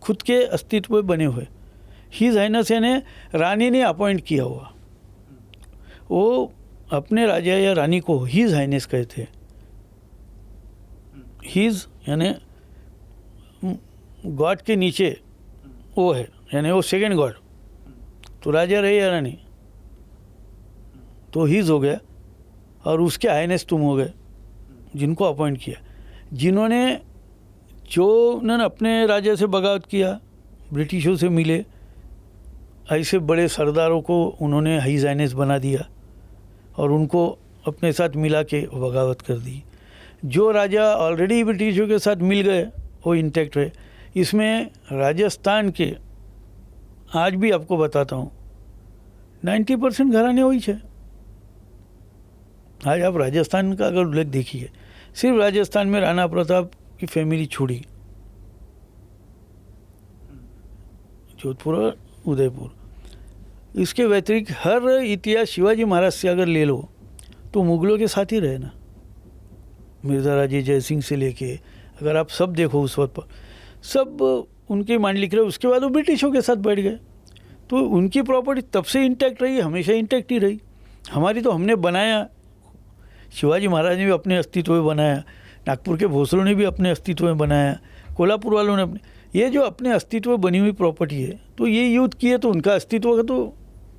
खुद के अस्तित्व में बने हुए। हिज हाइनेस यानी रानी ने अपॉइंट किया हुआ, वो अपने राजा या रानी को हिज हाइनेस कहते हैं। हिज यानी गॉड के नीचे वो है, यानी वो सेकंड गॉड। तो राजा रहे या रानी तो हिज हो गया, और उसके हाइनेस तुम हो गए, जिनको अपॉइंट किया। जिन्होंने अपने राजा से बगावत किया, ब्रिटिशों से मिले, ऐसे बड़े सरदारों को उन्होंने हिज हाइनेस बना दिया और उनको अपने साथ मिला के बगावत कर दी। जो राजा ऑलरेडी ब्रिटिशों के साथ मिल गए वो इंटैक्ट रहे। इसमें राजस्थान के, आज भी आपको बताता हूँ, 90% घराने वही है। आज आप राजस्थान का अगर उल्लेख देखिए, सिर्फ राजस्थान में राणा प्रताप की फैमिली छोड़ी, जोधपुर और उदयपुर, इसके व्यतिरिक्त हर इतिहास शिवाजी महाराज से अगर ले लो तो मुगलों के साथ ही रहे ना। मिर्ज़ा राजे जयसिंह से लेके अगर आप सब देखो उस वक्त पर सब उनके मान लिख रहे, उसके बाद वो ब्रिटिशों के साथ बैठ गए। तो उनकी प्रॉपर्टी तब से इंटैक्ट रही, हमेशा इंटैक्ट ही रही। हमारी तो हमने बनाया, शिवाजी महाराज ने भी अपने अस्तित्व में बनाया, नागपुर के भोसलों ने भी अपने अस्तित्व में बनाया, कोल्हापुर वालों ने अपने, ये जो अपने अस्तित्व में बनी हुई प्रॉपर्टी है, तो ये युद्ध किए तो उनका अस्तित्व का तो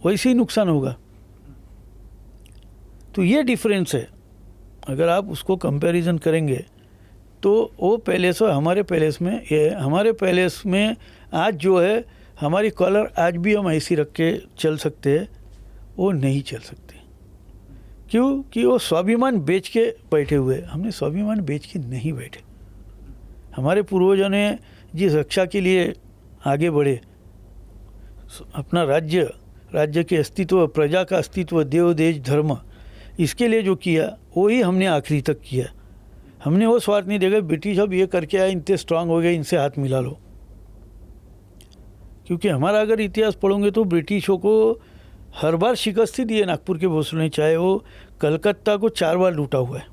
वैसे ही नुकसान होगा। तो ये डिफरेंस है। अगर आप उसको कंपैरिजन करेंगे तो वो पैलेस और हमारे पैलेस में, ये हमारे पैलेस में आज जो है हमारी कॉलर आज भी हम ऐसी रख के चल सकते हैं, वो नहीं चल सकते। क्यों? कि वो स्वाभिमान बेच के बैठे हुए, हमने स्वाभिमान बेच के नहीं बैठे। हमारे पूर्वजों ने जिस रक्षा के लिए आगे बढ़े, अपना राज्य के अस्तित्व, प्रजा का अस्तित्व, देव देश धर्म, इसके लिए जो किया वही हमने आखिरी तक किया। हमने वो स्वार्थ नहीं देखा ब्रिटिश अब ये करके आए, इतने स्ट्रांग हो गए, इनसे हाथ मिला लो। क्योंकि हमारा अगर इतिहास पढ़ोगे तो ब्रिटिशों को हर बार शिकस्त ही दी है नागपुर के भोसलों ने, चाहे वो कलकत्ता को 4 बार लूटा हुआ है।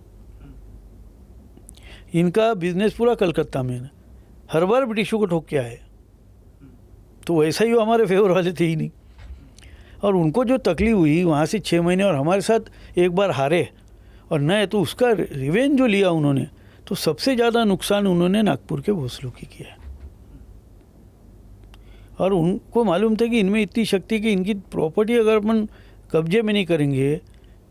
इनका बिजनेस पूरा कलकत्ता में है, हर बार ब्रिटिशों को ठोक के आए। तो वैसा ही वो हमारे फेवर वाले थे ही नहीं। और उनको जो तकलीफ हुई वहाँ से 6 महीने और हमारे साथ एक बार हारे और नए, तो उसका रिवेंज जो लिया उन्होंने, तो सबसे ज़्यादा नुकसान उन्होंने नागपुर के भोसलों की किया। और उनको मालूम था कि इनमें इतनी शक्ति कि इनकी प्रॉपर्टी अगर अपन कब्जे में नहीं करेंगे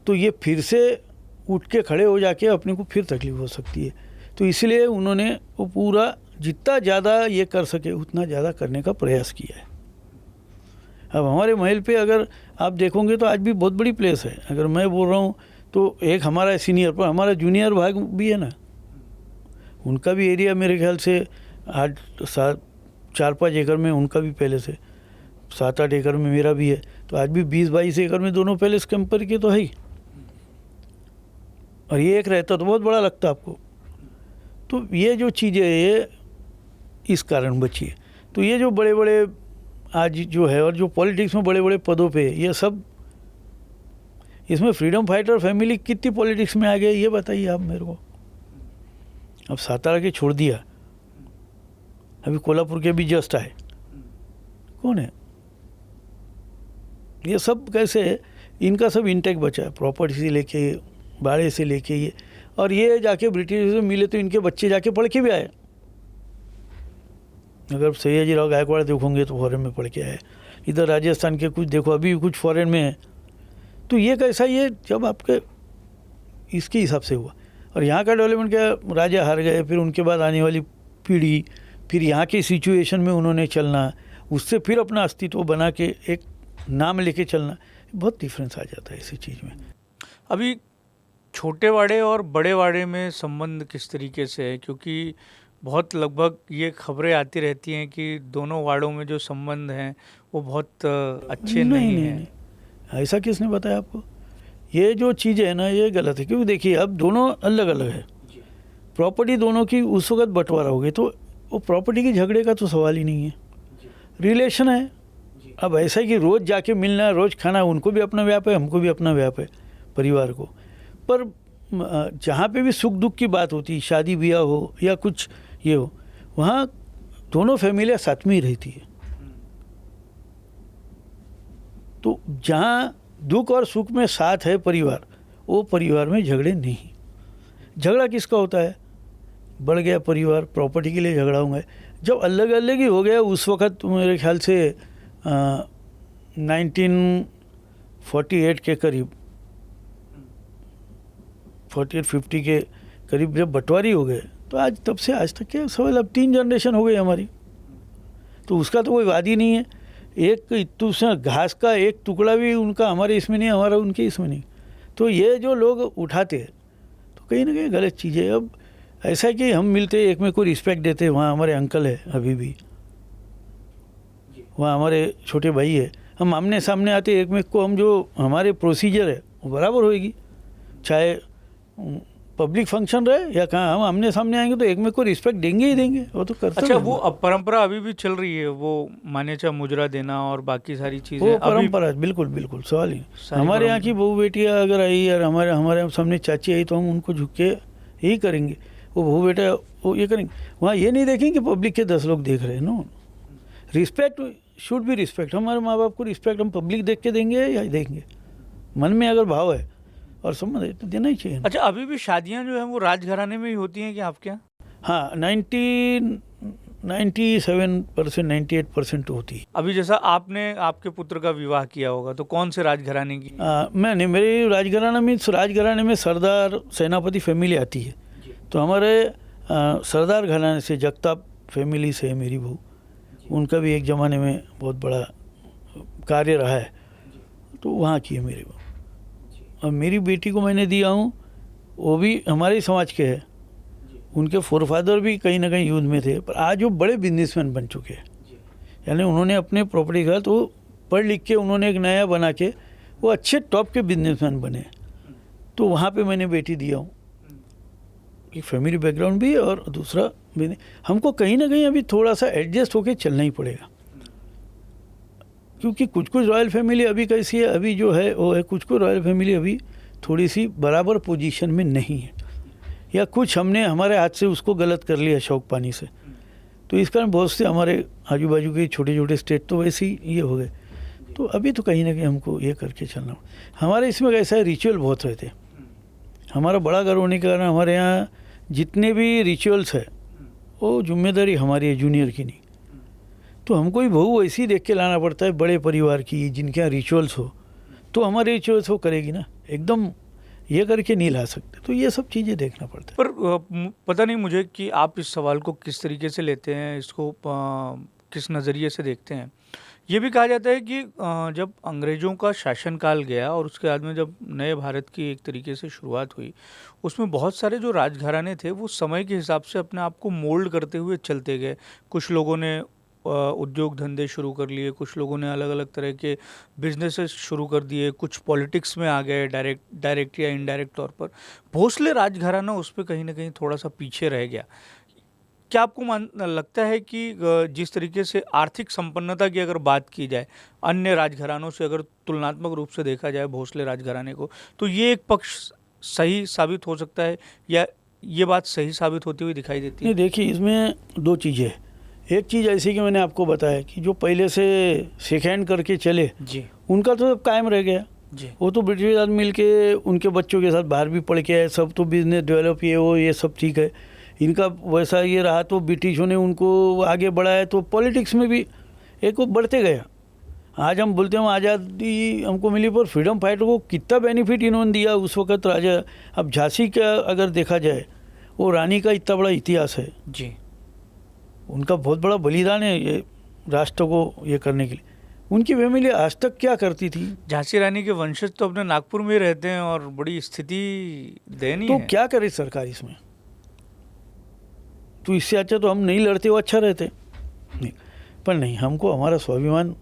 तो ये फिर से उठ के खड़े हो जाके अपने को फिर तकलीफ हो सकती है। तो इसलिए उन्होंने वो पूरा जितना ज़्यादा ये कर सके उतना ज़्यादा करने का प्रयास किया है। अब हमारे महल पे अगर आप देखोगे तो आज भी बहुत बड़ी प्लेस है। अगर मैं बोल रहा हूँ तो एक हमारा सीनियर, पर हमारा जूनियर भाग भी है ना, उनका भी एरिया मेरे ख्याल से 4-5 एकड़ में उनका भी पैलेस है, 7-8 एकड़ में मेरा भी है। तो आज भी 20-22 एकड़ में दोनों पैलेस कंपेयर के तो है ही। और ये एक रहता तो बहुत बड़ा लगता आपको। तो ये जो चीज़ें ये इस कारण बची है। तो ये जो बड़े बड़े आज जो है और जो पॉलिटिक्स में बड़े बड़े पदों पे, ये सब इसमें फ्रीडम फाइटर फैमिली कितनी पॉलिटिक्स में आ गई ये बताइए आप मेरे को। अब सातारा के छोड़ दिया, अभी कोल्हापुर के भी जस्ट आए, कौन है ये सब? कैसे है? इनका सब इंटेक्ट बचा है, प्रॉपर्टी से लेके, भाड़े से लेके ये। और ये जाके ब्रिटिश से मिले तो इनके बच्चे जाके पढ़ के भी आए। अगर सयाजीराव गायकवाड़ देखोगे तो फॉरेन में पढ़ के आए, इधर राजस्थान के कुछ देखो अभी कुछ फॉरेन में है। तो ये कैसा, ये जब आपके इसके हिसाब से हुआ। और यहाँ का डेवलपमेंट क्या, राजा हार गए, फिर उनके बाद आने वाली पीढ़ी, फिर यहाँ की सिचुएशन में उन्होंने चलना, उससे फिर अपना अस्तित्व बना के एक नाम लेके चलना, बहुत डिफरेंस आ जाता है इसी चीज़ में। अभी छोटे वाड़े और बड़े वाड़े में संबंध किस तरीके से है? क्योंकि बहुत लगभग ये खबरें आती रहती हैं कि दोनों वाड़ों में जो संबंध हैं वो बहुत अच्छे नहीं हैं। ऐसा किसने बताया आपको? ये जो चीज़ें है ना ये गलत है। क्योंकि देखिए अब दोनों अलग अलग है, प्रॉपर्टी दोनों की उस वक्त बंटवारा हो गई, तो वो प्रॉपर्टी के झगड़े का तो सवाल ही नहीं है, रिलेशन है। अब ऐसा है कि रोज़ जाके मिलना, रोज़ खाना, उनको भी अपना व्याप है, हमको भी अपना व्याप है, परिवार को। पर जहाँ पे भी सुख दुख की बात होती, शादी ब्याह हो या कुछ ये हो, वहाँ दोनों फैमिलियाँ साथ में ही रहती है। तो जहाँ दुख और सुख में साथ है परिवार, वो परिवार में झगड़े नहीं। झगड़ा किसका होता है? बढ़ गया परिवार, प्रॉपर्टी के लिए झगड़ा होंगे। जब अलग अलग ही हो गया उस वक़्त मेरे ख्याल से 1948 के करीब, 48-50 के करीब जब बंटवारी हो गए, तो आज तब से आज तक क्या सवाल, अब 3 जनरेशन हो गई हमारी। तो उसका तो कोई वाद ही नहीं है। एक इतू से घास का एक टुकड़ा भी उनका हमारे इसमें नहीं, हमारा उनके इसमें नहीं। तो ये जो लोग उठाते हैं तो कहीं ना कहीं गलत चीज़ है। अब ऐसा है कि हम मिलते एक में को रिस्पेक्ट देते, वहाँ हमारे अंकल है, अभी भी वहाँ हमारे छोटे भाई है, हम आमने सामने आते एक में को, हम जो हमारे प्रोसीजर है वो बराबर होएगी, चाहे पब्लिक फंक्शन रहे या कहाँ, हम आमने सामने आएंगे तो एक में को रिस्पेक्ट देंगे ही देंगे, वो तो करते अच्छा, वो अब परंपरा अभी भी चल रही है, वो मान्यता मुजरा देना और बाकी सारी चीजें वो अभी परंपरा बिल्कुल बिल्कुल सवाल ही नहीं। सारी हमारे यहाँ की परंपरा। बहू बेटियाँ अगर आई और हमारे हमारे सामने चाची आई तो हम उनको झुक के यही करेंगे, वो बहू बेटा वो ये करेंगे। वहाँ ये नहीं देखेंगे कि पब्लिक के 10 लोग देख रहे हैं। No, respect should be respect. हमारे माँ बाप को रिस्पेक्ट हम पब्लिक देख के देंगे या देंगे, मन में अगर भाव है और समझ है तो देना ही चाहिए। अच्छा, अभी भी शादियां जो है वो राजघराने में ही होती हैं कि आपके यहाँ? हाँ, 97% 98% होती है। अभी जैसा आपने आपके पुत्र का विवाह किया होगा तो कौन से राजघराने की? मैंने मेरे राजघराने में सरदार सेनापति फैमिली आती है, तो हमारे सरदार घराने से जगताप फैमिली से है मेरी बहू, उनका भी एक ज़माने में बहुत बड़ा कार्य रहा है, तो वहाँ की है मेरी बहू। और मेरी बेटी को मैंने दिया हूँ, वो भी हमारे ही समाज के हैं, उनके फोरफादर भी कहीं ना कहीं युद्ध में थे, पर आज वो बड़े बिजनेसमैन बन चुके हैं। यानी उन्होंने अपने प्रॉपर्टी का तो पढ़ लिख के उन्होंने एक नया बना के वो अच्छे टॉप के बिजनेसमैन बने, तो वहाँ पे मैंने बेटी दिया हूँ। एक फैमिली बैकग्राउंड भी है और दूसरा भी, हमको कहीं ना कहीं अभी थोड़ा सा एडजस्ट होके चलना ही पड़ेगा, क्योंकि कुछ रॉयल फैमिली अभी कैसी है, अभी जो है वो है, कुछ रॉयल फैमिली अभी थोड़ी सी बराबर पोजीशन में नहीं है, या कुछ हमने हमारे हाथ से उसको गलत कर लिया शौक पानी से, तो इस कारण बहुत से हमारे आजू बाजू के छोटे छोटे स्टेट तो वैसे ही ये हो गए। तो अभी तो कहीं ना कहीं हमको ये करके चलना। हमारे इसमें कैसा है, रिचुअल बहुत रहते हैं। हमारा बड़ा घर होने के कारण हमारे यहाँ जितने भी रिचुअल्स है वो जिम्मेदारी हमारी है, जूनियर की नहीं। तो हमको ही बहू ऐसी देख के लाना पड़ता है बड़े परिवार की, जिनके यहाँ रिचुअल्स हो, तो हमारे रिचुअल्स वो करेगी ना, एकदम ये करके नहीं ला सकते। तो ये सब चीज़ें देखना पड़ता है। पर पता नहीं मुझे कि आप इस सवाल को किस तरीके से लेते हैं, इसको किस नज़रिए से देखते हैं। ये भी कहा जाता है कि जब अंग्रेज़ों का शासनकाल गया और उसके बाद में जब नए भारत की एक तरीके से शुरुआत हुई, उसमें बहुत सारे जो राजघराने थे वो समय के हिसाब से अपने आप को मोल्ड करते हुए चलते गए। कुछ लोगों ने उद्योग धंधे शुरू कर लिए, कुछ लोगों ने अलग अलग तरह के बिजनेसेस शुरू कर दिए, कुछ पॉलिटिक्स में आ गए डायरेक्ट या इनडायरेक्ट तौर पर। भोसले राजघराना उस पर कहीं ना कहीं थोड़ा सा पीछे रह गया। क्या आपको लगता है कि जिस तरीके से आर्थिक संपन्नता की अगर बात की जाए, अन्य राजघरानों से अगर तुलनात्मक रूप से देखा जाए भोसले राजघराने को, तो ये एक पक्ष सही साबित हो सकता है या ये बात सही साबित होती हुई दिखाई देती है? नहीं, देखिए इसमें दो चीज़ें हैं। एक चीज़ ऐसी कि मैंने आपको बताया कि जो पहले से सेकेंड करके चले जी उनका तो सब कायम रह गया जी। वो तो ब्रिटिश आदमी मिल के उनके बच्चों के साथ बाहर भी पढ़ के आए, सब तो बिजनेस डेवलप ये वो ये सब ठीक है। इनका वैसा ये रहा तो ब्रिटिशों ने उनको आगे बढ़ाया, तो पॉलिटिक्स में भी एक वो बढ़ते गया। आज हम बोलते हैं आज़ादी हमको मिली, पर फ्रीडम फाइटर को कितना बेनिफिट इन्होंने दिया उस वक़्त राजा। अब झांसी का अगर देखा जाए, वो रानी का इतना बड़ा इतिहास है जी, उनका बहुत बड़ा बलिदान है ये राष्ट्र को ये करने के लिए। उनकी फैमिली आज तक क्या करती थी, झांसी रानी के वंशज तो अपने नागपुर में ही रहते हैं और बड़ी स्थिति दयनीय तो है। क्या करे सरकार इसमें। तो इससे अच्छा तो हम नहीं लड़ते, वो अच्छा रहते। नहीं, पर नहीं, हमको हमारा स्वाभिमान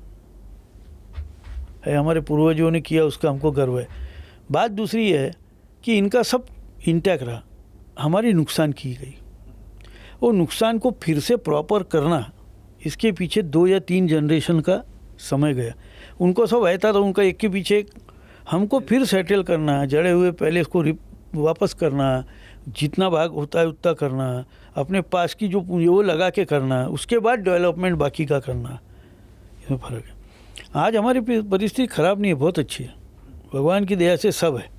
है, हमारे पूर्वजों ने किया उसका हमको गर्व है। बात दूसरी है कि इनका सब इंटैक्ट रहा, हमारी नुकसान की गई। वो नुकसान को फिर से प्रॉपर करना, इसके पीछे 2 या 3 जनरेशन का समय गया। उनको सब रहता था उनका एक के पीछे एक, हमको फिर सेटल करना, जड़े हुए पहले इसको वापस करना, जितना भाग होता है उतना करना, अपने पास की जो पूंजी वो लगा के करना, उसके बाद डेवलपमेंट बाकी का करना, इसमें फ़र्क है। आज हमारी परिस्थिति ख़राब नहीं है, बहुत अच्छी है, भगवान की दया से सब है।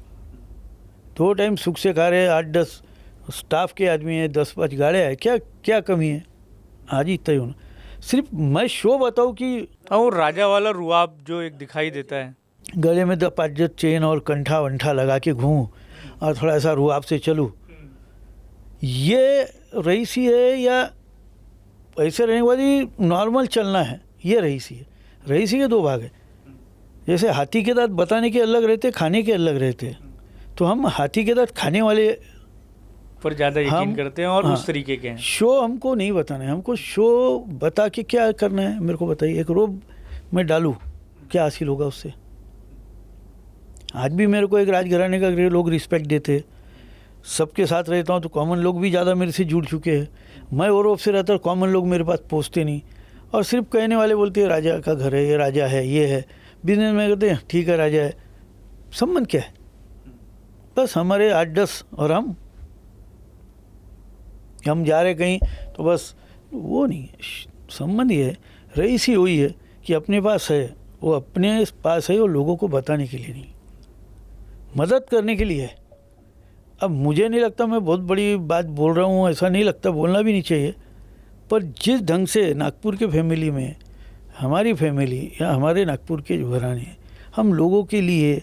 2 टाइम सुख से खा रहे हैं, 8-10 स्टाफ के आदमी हैं, 10-5 गाड़ियाँ हैं, क्या क्या कमी है। आज ही इतना ही होना। सिर्फ मैं शो बताऊँ कि और राजा वाला रुआब जो एक दिखाई देता है, गले में 5 चेन और कंठा वंठा लगा के घूमूं और थोड़ा ऐसा रुआब से चलूँ, ये रईसी है या ऐसे रहने वाली नॉर्मल चलना है, ये रईसी है। रईसी के 2 भाग है। जैसे हाथी के दांत बताने के अलग रहते, खाने के अलग रहते। तो हम हाथी के दांत खाने वाले पर ज़्यादा यकीन करते हैं और हाँ, उस तरीके के हैं। शो हमको नहीं बताना है, हमको शो बता के क्या करना है, मेरे को बताइए। एक रोब मैं डालूँ क्या हासिल होगा उससे? आज भी मेरे को एक राजघराने का लोग रिस्पेक्ट देते, सबके साथ रहता हूँ तो कॉमन लोग भी ज़्यादा मेरे से जुड़ चुके हैं। मैं और से रहता हूँ, कॉमन लोग मेरे पास पहुँचते नहीं, और सिर्फ कहने वाले बोलते हैं राजा का घर है, ये राजा है, ये है। बिजनेस में कहते हैं ठीक है राजा है, संबंध क्या है? बस हमारे 8-10 और हम जा रहे कहीं तो बस वो नहीं है, संबंध ये है, रईस ही वही है कि अपने पास है, वो अपने पास है, वो लोगों को बताने के लिए नहीं, मदद करने के लिए है। अब मुझे नहीं लगता मैं बहुत बड़ी बात बोल रहा हूँ, ऐसा नहीं लगता, बोलना भी नहीं चाहिए, पर जिस ढंग से नागपुर के फैमिली में, हमारी फैमिली या हमारे नागपुर के जो घराने, हम लोगों के लिए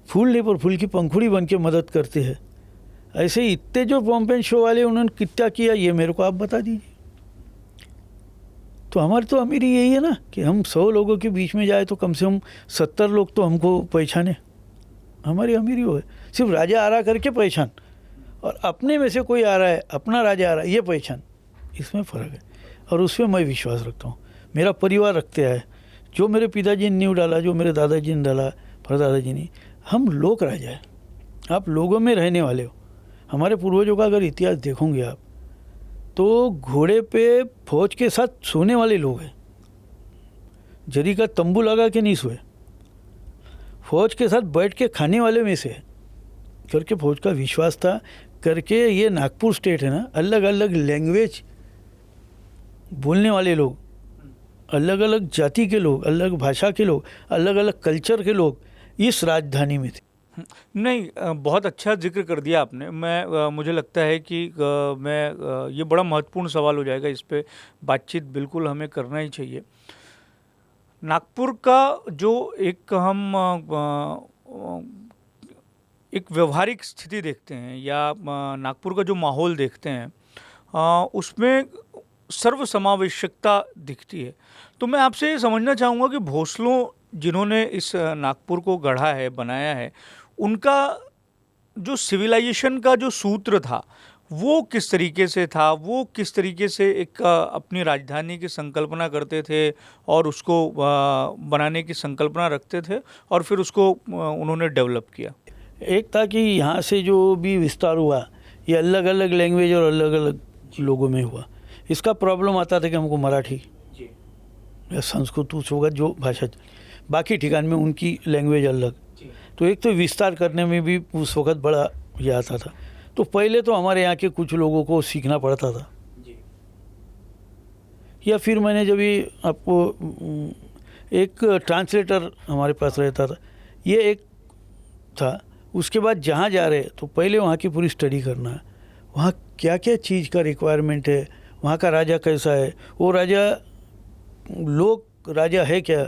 फूलने पर फूल की पंखुड़ी बन के मदद करते हैं, ऐसे ही इतने जो पॉम्पेन शो वाले उन्होंने कितना किया ये मेरे को आप बता दीजिए। तो हमारी तो अमीरी यही है ना कि हम 100 लोगों के बीच में जाए तो कम से कम 70 लोग तो हमको पहचाने, हमारी अमीरी वो है। सिर्फ राजा आ रहा करके पहचान, और अपने में से कोई आ रहा है, अपना राजा आ रहा है, ये पहचान, इसमें फ़र्क है। और उसमें मैं विश्वास रखता हूँ, मेरा परिवार रखते आए, जो मेरे पिताजी ने नींव डाला, जो मेरे दादाजी ने डाला, परदादाजी ने, हम लोक राजा है, आप लोगों में रहने वाले हो। हमारे पूर्वजों का अगर इतिहास देखोगे आप तो घोड़े पे फौज के साथ सोने वाले लोग हैं, जरी का तंबू लगा के नहीं सोए, फौज के साथ बैठ के खाने वाले में से करके फौज का विश्वास था करके। ये नागपुर स्टेट है ना, अलग अलग लैंग्वेज बोलने वाले लोग, अलग अलग जाति के लोग, अलग भाषा के लोग, अलग अलग कल्चर के लोग इस राजधानी में थे। नहीं, बहुत अच्छा जिक्र कर दिया आपने। मुझे लगता है कि ये बड़ा महत्वपूर्ण सवाल हो जाएगा, इस पे बातचीत बिल्कुल हमें करना ही चाहिए। नागपुर का जो एक हम एक व्यवहारिक स्थिति देखते हैं या नागपुर का जो माहौल देखते हैं, उसमें सर्वसमावेशकता दिखती है। तो मैं आपसे ये समझना चाहूँगा कि भोसलों जिन्होंने इस नागपुर को गढ़ा है, बनाया है, उनका जो सिविलाइजेशन का जो सूत्र था वो किस तरीके से था, वो किस तरीके से एक अपनी राजधानी की संकल्पना करते थे और उसको बनाने की संकल्पना रखते थे और फिर उसको उन्होंने डेवलप किया। एक था कि यहाँ से जो भी विस्तार हुआ ये अलग अलग लैंग्वेज और अलग अलग लोगों में हुआ। इसका प्रॉब्लम आता था कि हमको मराठी या संस्कृत कुछ होगा जो भाषा, बाकी ठिकान में उनकी लैंग्वेज अलग, तो एक तो विस्तार करने में भी उस वक्त बड़ा ये आता था। तो पहले तो हमारे यहाँ के कुछ लोगों को सीखना पड़ता था, या फिर मैंने जब भी आपको एक ट्रांसलेटर हमारे पास रहता था, ये एक था। उसके बाद जहाँ जा रहे तो पहले वहाँ की पूरी स्टडी करना है, वहाँ क्या क्या चीज़ का रिक्वायरमेंट है, वहाँ का राजा कैसा है, वो राजा लोग राजा है क्या,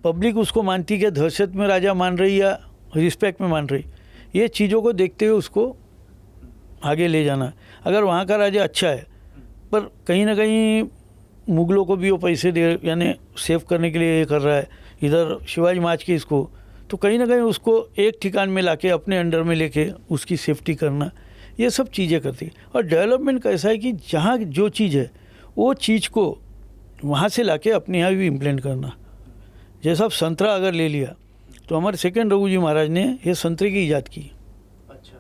पब्लिक उसको मानती क्या, दहशत में राजा मान रही या रिस्पेक्ट में मान रही, ये चीज़ों को देखते हुए उसको आगे ले जाना। अगर वहाँ का राजा अच्छा है पर कहीं ना कहीं मुगलों को भी वो पैसे दे, यानी सेव करने के लिए ये कर रहा है, इधर शिवाजी महाराज के इसको, तो कहीं ना कहीं उसको एक ठिकान में लाके अपने अंडर में लेके उसकी सेफ्टी करना, ये सब चीज़ें करती है। और डेवलपमेंट कैसा है कि जहाँ जो चीज़ है वो चीज़ को वहाँ से लाके अपने यहाँ भी इम्प्लेंट करना। जैसा अब संतरा अगर ले लिया तो हमारे सेकंड रघुजी महाराज ने ये संतरे की ईजाद की। अच्छा।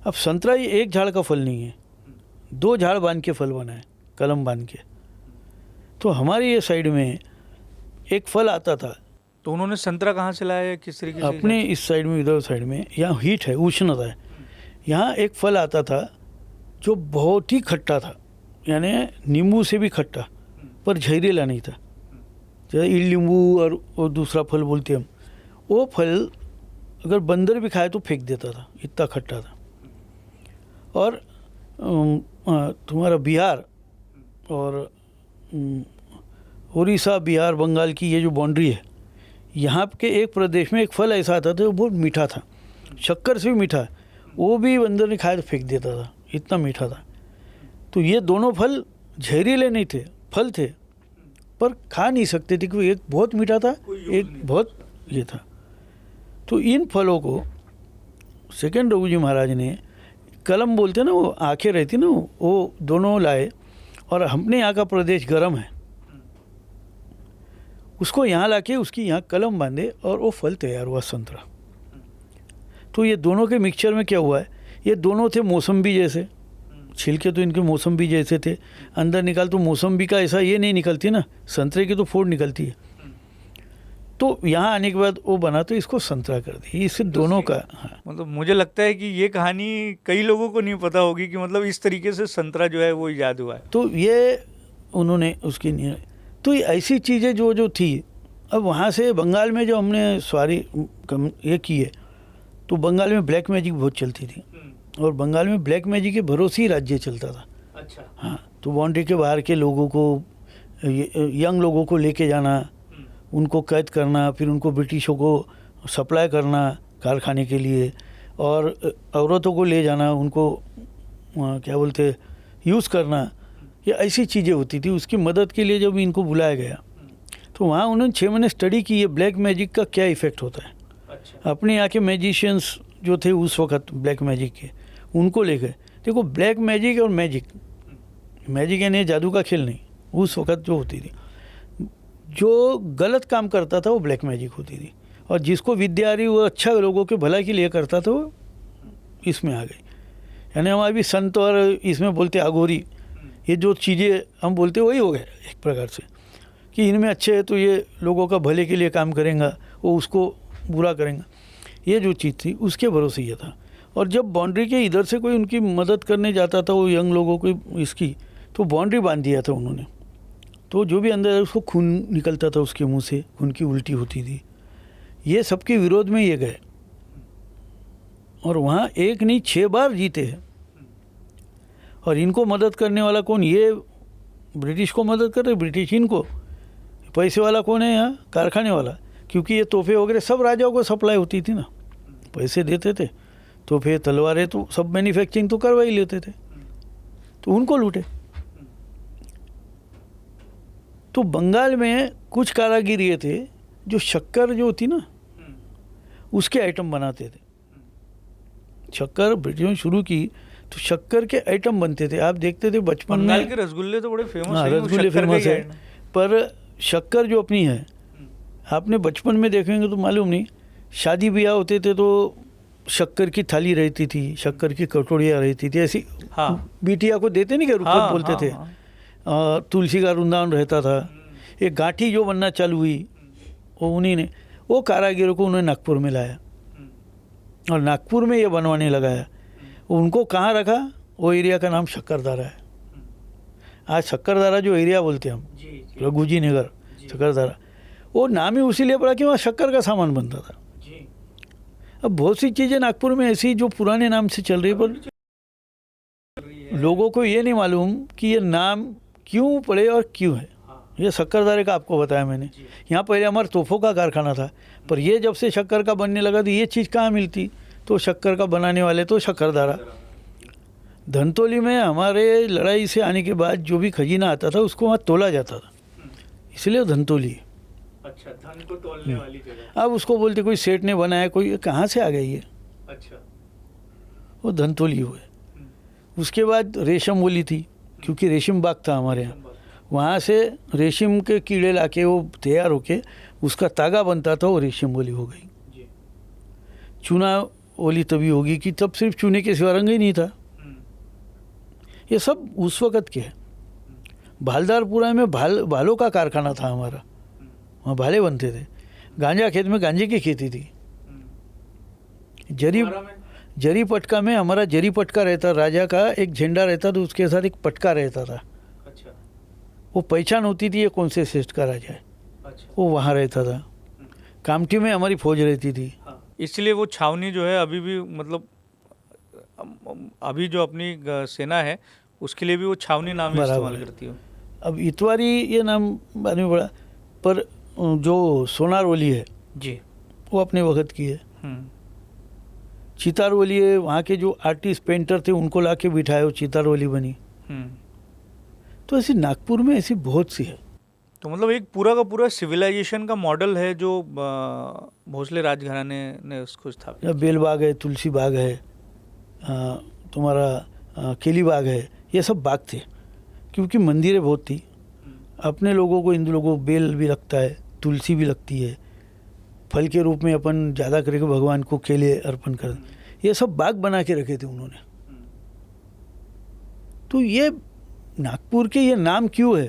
अब संतरा ये एक झाड़ का फल नहीं है, 2 झाड़ बांध के फल बना है, कलम बांध के। तो हमारे ये साइड में एक फल आता था, तो उन्होंने संतरा कहाँ से लाया, किस तरीके से? अपने इस साइड में, इधर साइड में, यहाँ हीट है, उष्णता है, यहाँ एक फल आता था जो बहुत ही खट्टा था, यानी नींबू से भी खट्टा, पर जहरीला नहीं था। जैसे इल नींबू और वो दूसरा फल बोलते हम, वो फल अगर बंदर भी खाए तो फेंक देता था, इतना खट्टा था। और तुम्हारा बिहार और उड़ीसा, बिहार, बंगाल की ये जो बाउंड्री है, यहाँ के एक प्रदेश में एक फल ऐसा आता था वो बहुत मीठा था, शक्कर से भी मीठा, वो भी बंदर ने खाया तो फेंक देता था, इतना मीठा था। तो ये दोनों फल जहरीले नहीं थे, फल थे पर खा नहीं सकते थे क्योंकि एक बहुत मीठा था, एक बहुत ये था। तो इन फलों को सेकंड रघुजी महाराज ने, कलम बोलते ना, वो आँखें रहती ना, वो दोनों लाए। और अपने यहाँ का प्रदेश गर्म है, उसको यहाँ लाके उसकी यहाँ कलम बांधे और वो फल तैयार हुआ संतरा। तो ये दोनों के मिक्सचर में क्या हुआ है, ये दोनों थे मौसम्बी जैसे, छिलके तो इनके मौसम्बी जैसे थे, अंदर निकाल तो मौसम्बी का ऐसा ये नहीं निकलती ना, संतरे की तो फोड़ निकलती है। तो यहाँ आने के बाद वो बना तो इसको संतरा कर दी, इससे दोनों का। हाँ, मतलब मुझे लगता है कि ये कहानी कई लोगों को नहीं पता होगी कि मतलब इस तरीके से संतरा जो है वो ईजाद हुआ है। तो ये उन्होंने उसकी नहीं, तो ये ऐसी चीज़ें जो जो थी। अब वहाँ से बंगाल में जो हमने सवारी ये की है, तो बंगाल में ब्लैक मैजिक बहुत चलती थी, और बंगाल में ब्लैक मैजिक के भरोसे ही राज्य चलता था। अच्छा। हाँ, तो बाउंड्री के बाहर के लोगों को, यंग लोगों को लेके जाना, उनको कैद करना, फिर उनको ब्रिटिशों को सप्लाई करना कारखाने के लिए, और औरतों को ले जाना, उनको क्या बोलते यूज़ करना, ये ऐसी चीज़ें होती थी। उसकी मदद के लिए जब इनको बुलाया गया तो वहाँ उन्होंने 6 महीने स्टडी की है ब्लैक मैजिक का क्या इफ़ेक्ट होता है। अच्छा। अपने यहाँ के मैजिशियंस जो थे उस वक्त ब्लैक मैजिक के, उनको लेकर देखो, ब्लैक मैजिक और मैजिक यानी जादू का खेल नहीं, उस वक्त जो होती थी, जो गलत काम करता था वो ब्लैक मैजिक होती थी, और जिसको विद्या आ रही वो अच्छा लोगों के भलाई के लिए करता था वो इसमें आ गई। यानी हमारे भी संत और इसमें बोलते अघोरी, ये जो चीज़ें हम बोलते वही हो गए एक प्रकार से, कि इनमें अच्छे है तो ये लोगों का भले के लिए काम करेंगे, वो उसको बुरा करेंगे, ये जो चीज़ थी उसके भरोसे ये था। और जब बाउंड्री के इधर से कोई उनकी मदद करने जाता था वो यंग लोगों को इसकी, तो बाउंड्री बांध दिया था उन्होंने, तो जो भी अंदर है उसको खून निकलता था उसके मुंह से, खून की उल्टी होती थी। ये सबके विरोध में ये गए, और वहाँ एक नहीं 6 बार जीते हैं। और इनको मदद करने वाला कौन, ये ब्रिटिश को मदद कर रहे, ब्रिटिश इनको, पैसे वाला कौन है यहाँ, कारखाने वाला, क्योंकि ये तोहफे वगैरह सब राजाओं को सप्लाई होती थी ना, पैसे देते थे, तोहफे तलवारें तो सब मैन्युफैक्चरिंग तो करवा ही लेते थे, तो उनको लूटे। तो बंगाल में कुछ कारागिर ये थे जो शक्कर जो होती ना उसके आइटम बनाते थे। शक्कर ब्रिटिशों ने शुरू की तो शक्कर के आइटम बनते थे, आप देखते थे बचपन में। बंगाल के रसगुल्ले तो बड़े फेमस हाँ, हैं, वो रसगुल्ले शक्कर फेमस के ही है, पर शक्कर जो अपनी है, आपने बचपन में देखेंगे तो मालूम नहीं, शादी ब्याह होते थे तो शक्कर की थाली रहती थी, शक्कर की कटोरियाँ रहती थी, ऐसी हाँ। बिटिया को देते नहीं, क्या रुखत हाँ, बोलते हाँ, थे। हाँ। तुलसी का वृंदावन रहता था। एक गांठी जो बनना चालू हुई वो उन्हीं ने, वो कारागिरों को उन्होंने नागपुर में लाया और नागपुर में ये बनवाने लगाया। उनको कहाँ रखा, वो एरिया का नाम शक्करदारा है। आज शक्करदारा जो एरिया बोलते हैं हम, रघुजी नगर शक्करदारा, वो नाम ही उसी लिए पड़ा कि वहाँ शक्कर का सामान बनता था। अब बहुत सी चीज़ें नागपुर में ऐसी जो पुराने नाम से चल रही है, पर लोगों को ये नहीं मालूम कि ये नाम क्यों पड़े और क्यों है। ये शक्करदारे का आपको बताया मैंने। यहाँ पहले हमारा तोहफों का कारखाना था, पर ये जब से शक्कर का बनने लगा तो ये चीज़ कहाँ मिलती, तो शक्कर का बनाने वाले तो शक्करदारा। धनतौली में हमारे लड़ाई से आने के बाद जो भी खजीना आता था उसको वहाँ तोला जाता था, इसलिए धनतौली। अच्छा, धन को तोलने वाली जगह। अब उसको बोलते कोई सेठ ने बनाया, कोई कहाँ से आ गई है, अच्छा, वो धनतौली हुए। उसके बाद रेशम बोली थी, क्योंकि रेशम बाग था हमारे यहाँ, वहाँ से रेशम के कीड़े लाके वो तैयार होके उसका तागा बनता था, वो रेशम बोली हो गई। चूना बोली तभी होगी कि तब सिर्फ चूने के सिवा रंग ही नहीं था। ये सब उस वक़्त के है। भालदारपुरा में भालों का कारखाना था हमारा, वहाँ भाले बनते थे। गांजा खेत में गांजे की खेती थी। जरी पटका में हमारा जरी पटका रहता, राजा का एक झंडा रहता तो उसके साथ एक पटका रहता था। अच्छा, वो पहचान होती थी ये कौन से श्रेष्ठ का राजा है। अच्छा, वो वहाँ रहता था। कामठी में हमारी फौज रहती थी। हाँ। इसलिए वो छावनी जो है अभी भी, मतलब अभी जो अपनी सेना है उसके लिए भी वो छावनी नाम ही इस्तेमाल करती है। अब इतवारी ये नाम बाद में पड़ा, पर जो सोनारवली है जी, वो अपने वक्त की है। चितारवली है, वहाँ के जो आर्टिस्ट पेंटर थे उनको ला के बिठाए, वो चितारवली बनी। तो ऐसी नागपुर में ऐसी बहुत सी है। तो मतलब एक पूरा का पूरा सिविलाइजेशन का मॉडल है जो भोसले राजघराने ने उसको स्थापित। बेल बाग है, तुलसी बाग है, तुम्हारा केली बाग है, ये सब बाग थे, क्योंकि मंदिरें बहुत थी। अपने लोगों को, हिंदू लोगों को बेल भी लगता है, तुलसी भी लगती है, फल के रूप में अपन ज़्यादा करके भगवान को केले अर्पण कर, ये सब बाग बना के रखे थे उन्होंने। तो ये नागपुर के ये नाम क्यों है,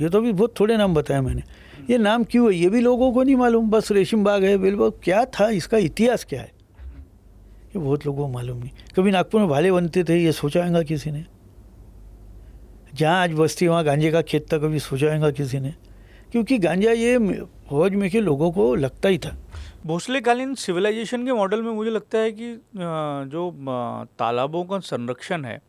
ये तो अभी बहुत थोड़े नाम बताया मैंने, ये नाम क्यों है ये भी लोगों को नहीं मालूम। बस रेशम बाग है, बेलबाग, क्या था इसका इतिहास क्या है ये बहुत लोगों को मालूम नहीं। कभी नागपुर में भाले बनते थे ये सोचा होगा किसी ने? जहाँ आज बस्ती वहाँ गांजे का खेत था, कभी सोचा होगा किसी ने? क्योंकि गांजा ये फौज में के लोगों को लगता ही था। भोसलेकालीन सिविलाइजेशन के मॉडल में मुझे लगता है कि जो तालाबों का संरक्षण है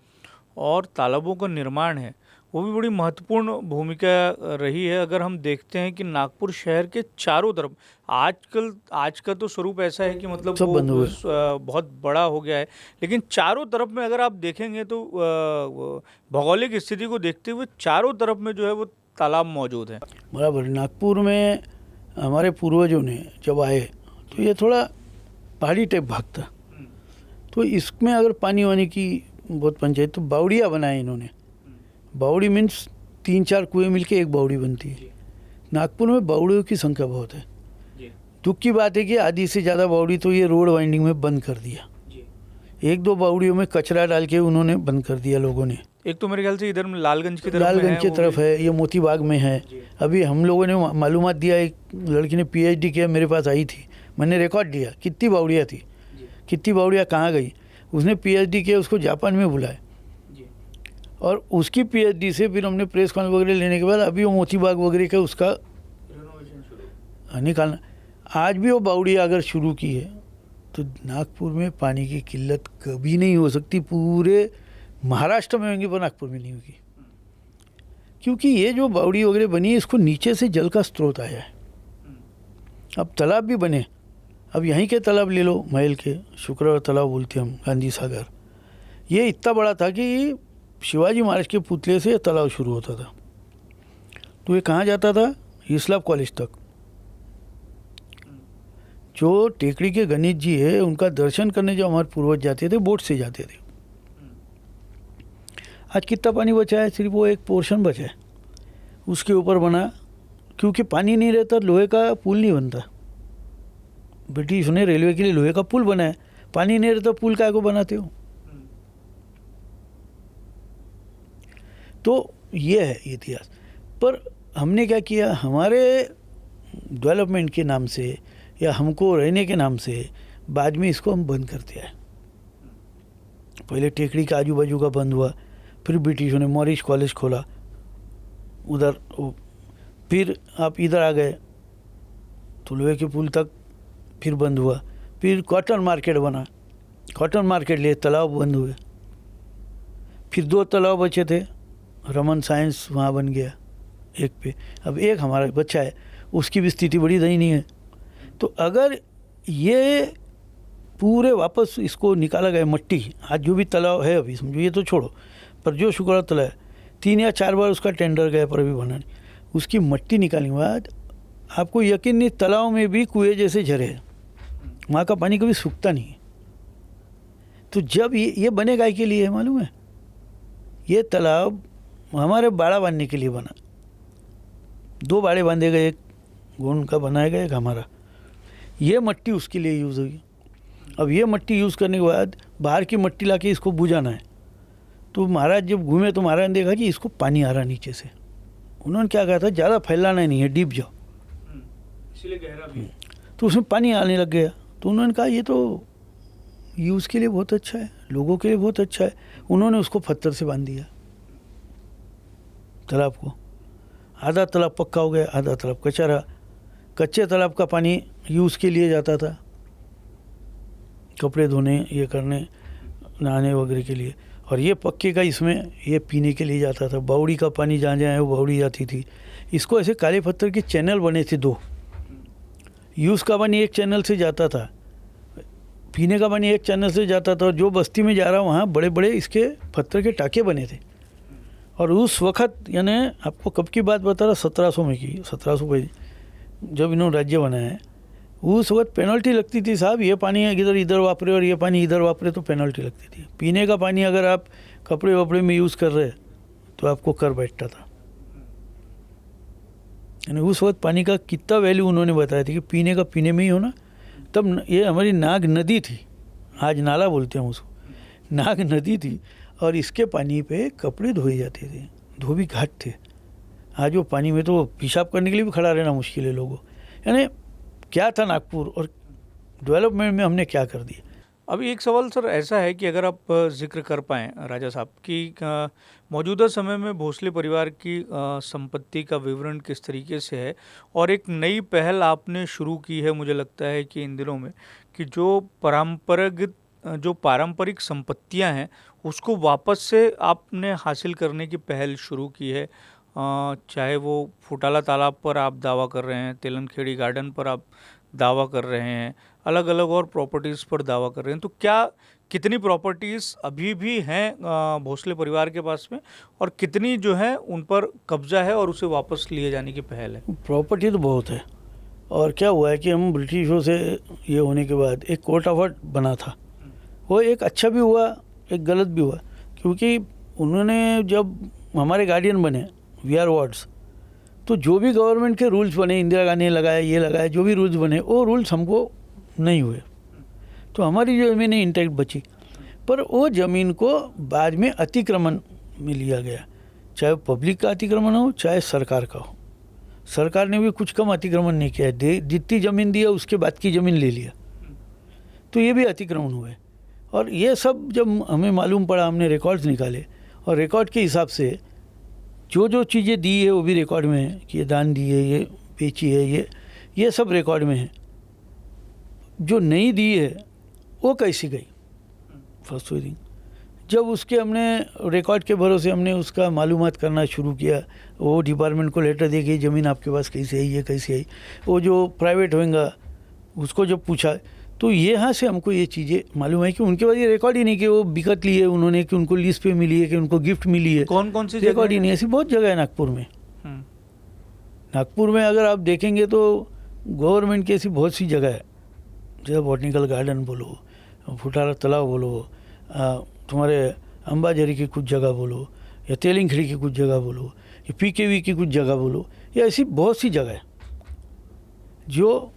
और तालाबों का निर्माण है वो भी बड़ी महत्वपूर्ण भूमिका रही है। अगर हम देखते हैं कि नागपुर शहर के चारों तरफ आज का तो स्वरूप ऐसा है कि मतलब सब वो बंद हुए। बहुत बड़ा हो गया है, लेकिन चारों तरफ में अगर आप देखेंगे तो भौगोलिक स्थिति को देखते हुए चारों तरफ में जो है वो तालाब मौजूद है। बराबर। नागपुर में हमारे पूर्वजों ने जब आए तो ये थोड़ा पहाड़ी टाइप भाग था, तो इसमें अगर पानी वानी की बहुत पंचायत, तो बावड़िया बनाए इन्होंने। बावड़ी मीन्स 3-4 कुएं मिलके एक बावड़ी बनती है। नागपुर में बावड़ियों की संख्या बहुत है। दुख की बात है कि आधी से ज़्यादा बावड़ी तो ये रोड वाइंडिंग में बंद कर दिया। 1-2 बावड़ियों में कचरा डाल के उन्होंने बंद कर दिया लोगों ने। एक तो मेरे ख्याल से इधर लालगंज की तरफ लालगंज की वो तरफ भी- है, ये मोती बाग में है। अभी हम लोगों ने मालूमात दिया, एक लड़की ने PhD किया, मेरे पास आई थी, मैंने रिकॉर्ड दिया कितनी बावड़ियाँ थी, कितनी बावड़ियाँ कहाँ गई। उसने PhD किया, उसको जापान में बुलाया और उसकी PhD से फिर हमने प्रेस कॉन्फ्रेंस वगैरह लेने के बाद अभी वो मोती बाग वगैरह का उसका निकालना। आज भी वो बावड़ियाँ अगर शुरू की है तो नागपुर में पानी की किल्लत कभी नहीं हो सकती। पूरे महाराष्ट्र में होंगी पर नागपुर में नहीं होगी, क्योंकि ये जो बावड़ी वगैरह बनी है इसको नीचे से जल का स्रोत आया है। अब तालाब भी बने, अब यहीं के तालाब ले लो, महल के शुक्रवार तालाब बोलते हम, गांधी सागर, ये इतना बड़ा था कि शिवाजी महाराज के पुतले से तालाब शुरू होता था। तो ये कहाँ जाता था? इस्लाम कॉलेज तक। जो टेकड़ी के गणेश जी है उनका दर्शन करने जो हमारे पूर्वज जाते थे बोट से जाते थे। आज कितना पानी बचा है? सिर्फ वो एक पोर्शन बचा है, उसके ऊपर बना, क्योंकि पानी नहीं रहता लोहे का पुल नहीं बनता। ब्रिटिश ने रेलवे के लिए लोहे का पुल बनाया, पानी नहीं रहता पुल काय को बनाते हो? तो ये है इतिहास। पर हमने क्या किया, हमारे डेवलपमेंट के नाम से या हमको रहने के नाम से बाद में इसको हम बंद करते आए। पहले टेकड़ी का आजू बाजू का बंद हुआ, फिर ब्रिटिशों ने मॉरिस कॉलेज खोला उधर, फिर आप इधर आ गए तो लोहे के पुल तक फिर बंद हुआ, फिर कॉटन मार्केट बना, कॉटन मार्केट लिए तालाब बंद हुए, फिर 2 तालाब बचे थे, रमन साइंस वहाँ बन गया एक पे, अब एक हमारा बच्चा है, उसकी भी स्थिति बड़ी दयनीय है। तो अगर ये पूरे वापस इसको निकाला गया मट्टी, आज जो भी तालाब है अभी समझो, ये तो छोड़ो, पर जो शुक्र तालाब है 3 या 4 बार उसका टेंडर गया पर अभी बना नहीं, उसकी मट्टी निकालने के बाद आपको यकीन नहीं, तालाब में भी कुएं जैसे झरे हैं, वहाँ का पानी कभी सूखता नहीं है। तो जब ये बने गाय के लिए है मालूम है, ये तालाब हमारे बाड़ा बांधने के लिए बना, 2 बाड़े बांधे गए, एक गोंड का बनाया गया, एक हमारा। ये मट्टी उसके लिए यूज़ हुई। अब ये मट्टी यूज़ करने के बाद बाहर की मट्टी लाके इसको बुझाना है। तो महाराज जब घूमे तो महाराज ने देखा कि इसको पानी आ रहा नीचे से। उन्होंने क्या कहा था, ज़्यादा फैलाना नहीं है, डीप जाओ, इसलिए गहरा भी है। तो उसमें पानी आने लग गया। तो उन्होंने कहा ये तो यूज़ के लिए बहुत अच्छा है, लोगों के लिए बहुत अच्छा है। उन्होंने उसको पत्थर से बांध दिया तालाब को। आधा तालाब पक्का हो गया, आधा तालाब कच्चा रहा। कच्चे तालाब का पानी यूज़ के लिए जाता था, कपड़े धोने, ये करने, नहाने वगैरह के लिए, और ये पक्के का इसमें ये पीने के लिए जाता था। बावड़ी का पानी जहाँ जहाँ है वो बावड़ी जाती थी। इसको ऐसे काले पत्थर के चैनल बने थे 2। यूज़ का पानी एक चैनल से जाता था, पीने का पानी एक चैनल से जाता था, और जो बस्ती में जा रहा वहाँ बड़े बड़े इसके पत्थर के टाके बने थे। और उस वक़्त यानी आपको कब की बात बता रहा, 1700 में की, 1700 पे जब इन्होंने राज्य बनाया है, उस वक्त पेनल्टी लगती थी साहब, ये पानी इधर वापरे और ये पानी इधर वापरे तो पेनल्टी लगती थी। पीने का पानी अगर आप कपड़े वपड़े में यूज़ कर रहे तो आपको कर बैठता था। यानी उस वक्त पानी का कितना वैल्यू उन्होंने बताया था कि पीने का पीने में ही होना। तब ये हमारी नाग नदी थी, आज नाला बोलते हैं उसको, नाग नदी थी, और इसके पानी पे कपड़े धोए जाते थे, धोबी घाट थे। आज वो पानी में तो पेशाब करने के लिए भी खड़ा रहना मुश्किल है लोगों। यानी क्या था नागपुर, और डेवलपमेंट में हमने क्या कर दिया। अभी एक सवाल सर ऐसा है कि अगर आप जिक्र कर पाएँ राजा साहब कि मौजूदा समय में भोसले परिवार की संपत्ति का विवरण किस तरीके से है, और एक नई पहल आपने शुरू की है मुझे लगता है कि इन दिनों में, कि जो पारंपरिक संपत्तियां हैं उसको वापस से आपने हासिल करने की पहल शुरू की है। चाहे वो फुटाला तालाब पर आप दावा कर रहे हैं, तेलनखेड़ी गार्डन पर आप दावा कर रहे हैं, अलग अलग और प्रॉपर्टीज़ पर दावा कर रहे हैं, तो क्या कितनी प्रॉपर्टीज़ अभी भी हैं भोसले परिवार के पास में, और कितनी जो है उन पर कब्जा है और उसे वापस लिए जाने की पहल है? प्रॉपर्टी तो बहुत है। और क्या हुआ है कि हम ब्रिटिशों से ये होने के बाद एक कोर्ट ऑफ आर्ट बना था, वो एक अच्छा भी हुआ, एक गलत भी हुआ, क्योंकि उन्होंने जब हमारे गार्डियन बने वीआर वार्ड्स, तो जो भी गवर्नमेंट के रूल्स बने, इंदिरा गांधी ने लगाए, ये लगाए, जो भी रूल्स बने वो रूल्स हमको नहीं हुए, तो हमारी जो ज़मीन इंटैक्ट बची। पर वो ज़मीन को बाद में अतिक्रमण में लिया गया, चाहे पब्लिक का अतिक्रमण हो चाहे सरकार का हो। सरकार ने भी कुछ कम अतिक्रमण नहीं किया, जितनी ज़मीन दिया उसके बाद की ज़मीन ले लिया, तो ये भी अतिक्रमण हुए। और ये सब जब हमें मालूम पड़ा, हमने रिकॉर्ड्स निकाले, और रिकॉर्ड के हिसाब से जो चीज़ें दी है वो भी रिकॉर्ड में है कि ये दान दी है, ये बेची है, ये सब रिकॉर्ड में है। जो नहीं दी है वो कैसी गई, फर्स्ट थिंग। जब उसके हमने रिकॉर्ड के भरोसे हमने उसका मालूमात करना शुरू किया, वो डिपार्टमेंट को लेटर दे कि ज़मीन आपके पास कैसे आई, ये कैसे आई, वो जो प्राइवेट होगा उसको जब पूछा, तो यहाँ से हमको ये चीज़ें मालूम है कि उनके पास ये रिकॉर्ड ही नहीं कि वो बिकत ली है उन्होंने, कि उनको लीज पे मिली है, कि उनको गिफ्ट मिली है। कौन कौन सी रिकॉर्ड ही नहीं, ऐसी बहुत जगह है नागपुर में। नागपुर में अगर आप देखेंगे तो गवर्नमेंट की ऐसी बहुत सी जगह है, जैसे बॉटनिकल गार्डन बोलो, फुटाला तालाब बोलो, तुम्हारे अंबाझरी की कुछ जगह बोलो, या तेलिंखड़ी की कुछ जगह बोलो, या पीकेवी की कुछ जगह बोलो, या ऐसी बहुत सी जगह है जो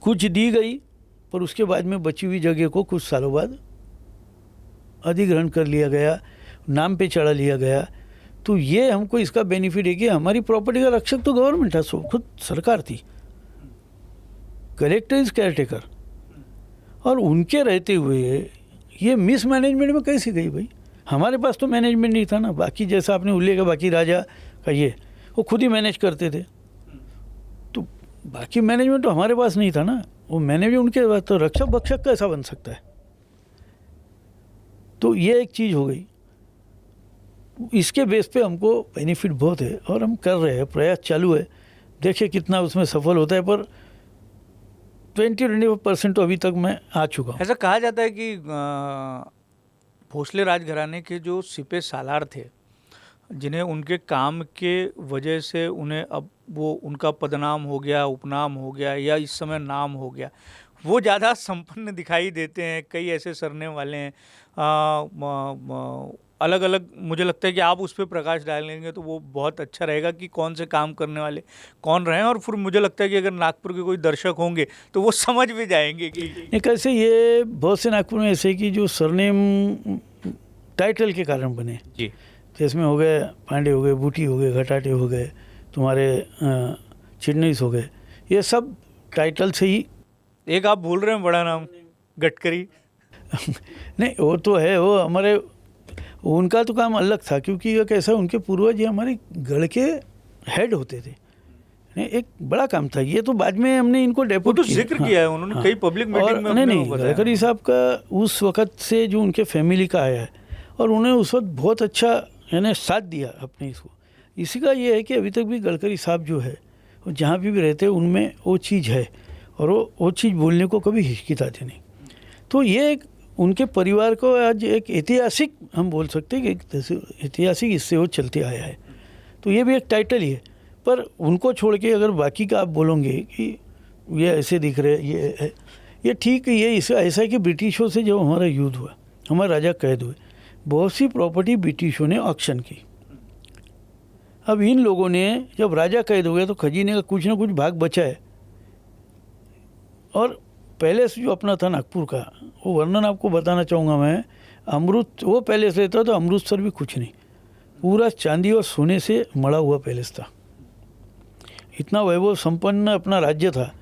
कुछ दी गई, पर उसके बाद में बची हुई जगह को कुछ सालों बाद अधिग्रहण कर लिया गया, नाम पे चढ़ा लिया गया। तो ये हमको इसका बेनिफिट है कि हमारी प्रॉपर्टी का रक्षक तो गवर्नमेंट था, सो खुद सरकार थी, कलेक्टर इज केयरटेकर, और उनके रहते हुए ये मिसमैनेजमेंट में कैसे गई भाई? हमारे पास तो मैनेजमेंट नहीं था ना। बाकी जैसा आपने उल्लेख किया, बाकी राजा का ये वो खुद ही मैनेज करते थे, तो बाकी मैनेजमेंट तो हमारे पास नहीं था ना, वो मैनेजमेंट उनके पास, तो रक्षक भक्षक कैसा बन सकता है? तो ये एक चीज़ हो गई। इसके बेस पे हमको बेनिफिट बहुत है और हम कर रहे हैं, प्रयास चालू है, देखिए कितना उसमें सफल होता है, पर 20-25% तो अभी तक मैं आ चुका हूँ। ऐसा कहा जाता है कि भोसले राजघराने के जो सिपे सालार थे, जिन्हें उनके काम के वजह से उन्हें अब वो उनका पदनाम हो गया, उपनाम हो गया, या इस समय नाम हो गया, वो ज़्यादा संपन्न दिखाई देते हैं। कई ऐसे सरनेम वाले हैं, अलग अलग। मुझे लगता है कि आप उस पर प्रकाश डालेंगे तो वो बहुत अच्छा रहेगा कि कौन से काम करने वाले कौन रहे हैं, और फिर मुझे लगता है कि अगर नागपुर के कोई दर्शक होंगे तो वो समझ भी जाएंगे कि कैसे ये बहुत से नागपुर में ऐसे कि जो सरनेम टाइटल के कारण बने जी, जिसमें हो गए पांडे, हो गए बूटी, हो गए घटाटे, हो गए तुम्हारे चिटनीस, हो गए, ये सब टाइटल से ही। एक आप भूल रहे हैं बड़ा नाम, गडकरी। नहीं, वो तो है, वो हमारे, उनका तो काम अलग था, क्योंकि ये कैसा, उनके पूर्वज ये हमारे गढ़ के हेड होते थे। नहीं, एक बड़ा काम था, ये तो बाद में हमने इनको डेपोट तो जिक्र किया है उन्होंने कई पब्लिक मीटिंग में। नहीं, गडकरी साहब का उस वक़्त से जो उनके फैमिली का आया है, और उन्होंने उस वक्त बहुत अच्छा यानी साथ दिया अपने इसको। इसी का ये है कि अभी तक भी गडकरी साहब जो है वो जहाँ भी रहते हैं उनमें वो चीज़ है, और वो चीज़ बोलने को कभी हिचकिचाते नहीं। तो ये एक उनके परिवार को आज एक ऐतिहासिक, हम बोल सकते हैं कि एक ऐतिहासिक इससे वो चलते आया है, तो ये भी एक टाइटल ही है। पर उनको छोड़ के अगर बाकी का आप बोलोगे कि ये ऐसे दिख रहे, ये है, ये ठीक है, ये इसे ऐसा है कि ब्रिटिशों से जब हमारा युद्ध हुआ, हमारे राजा कैद हुए, बहुत सी प्रॉपर्टी ब्रिटिशों ने ऑक्शन की। अब इन लोगों ने जब राजा कैद हो गया तो खजीने का कुछ ना कुछ भाग बचा है। और पैलेस जो अपना था नागपुर का, वो वर्णन आपको बताना चाहूँगा मैं। अमृत वो पैलेस रहता तो अमृतसर भी कुछ नहीं, पूरा चांदी और सोने से मड़ा हुआ पैलेस था। इतना वैभव संपन्न अपना राज्य था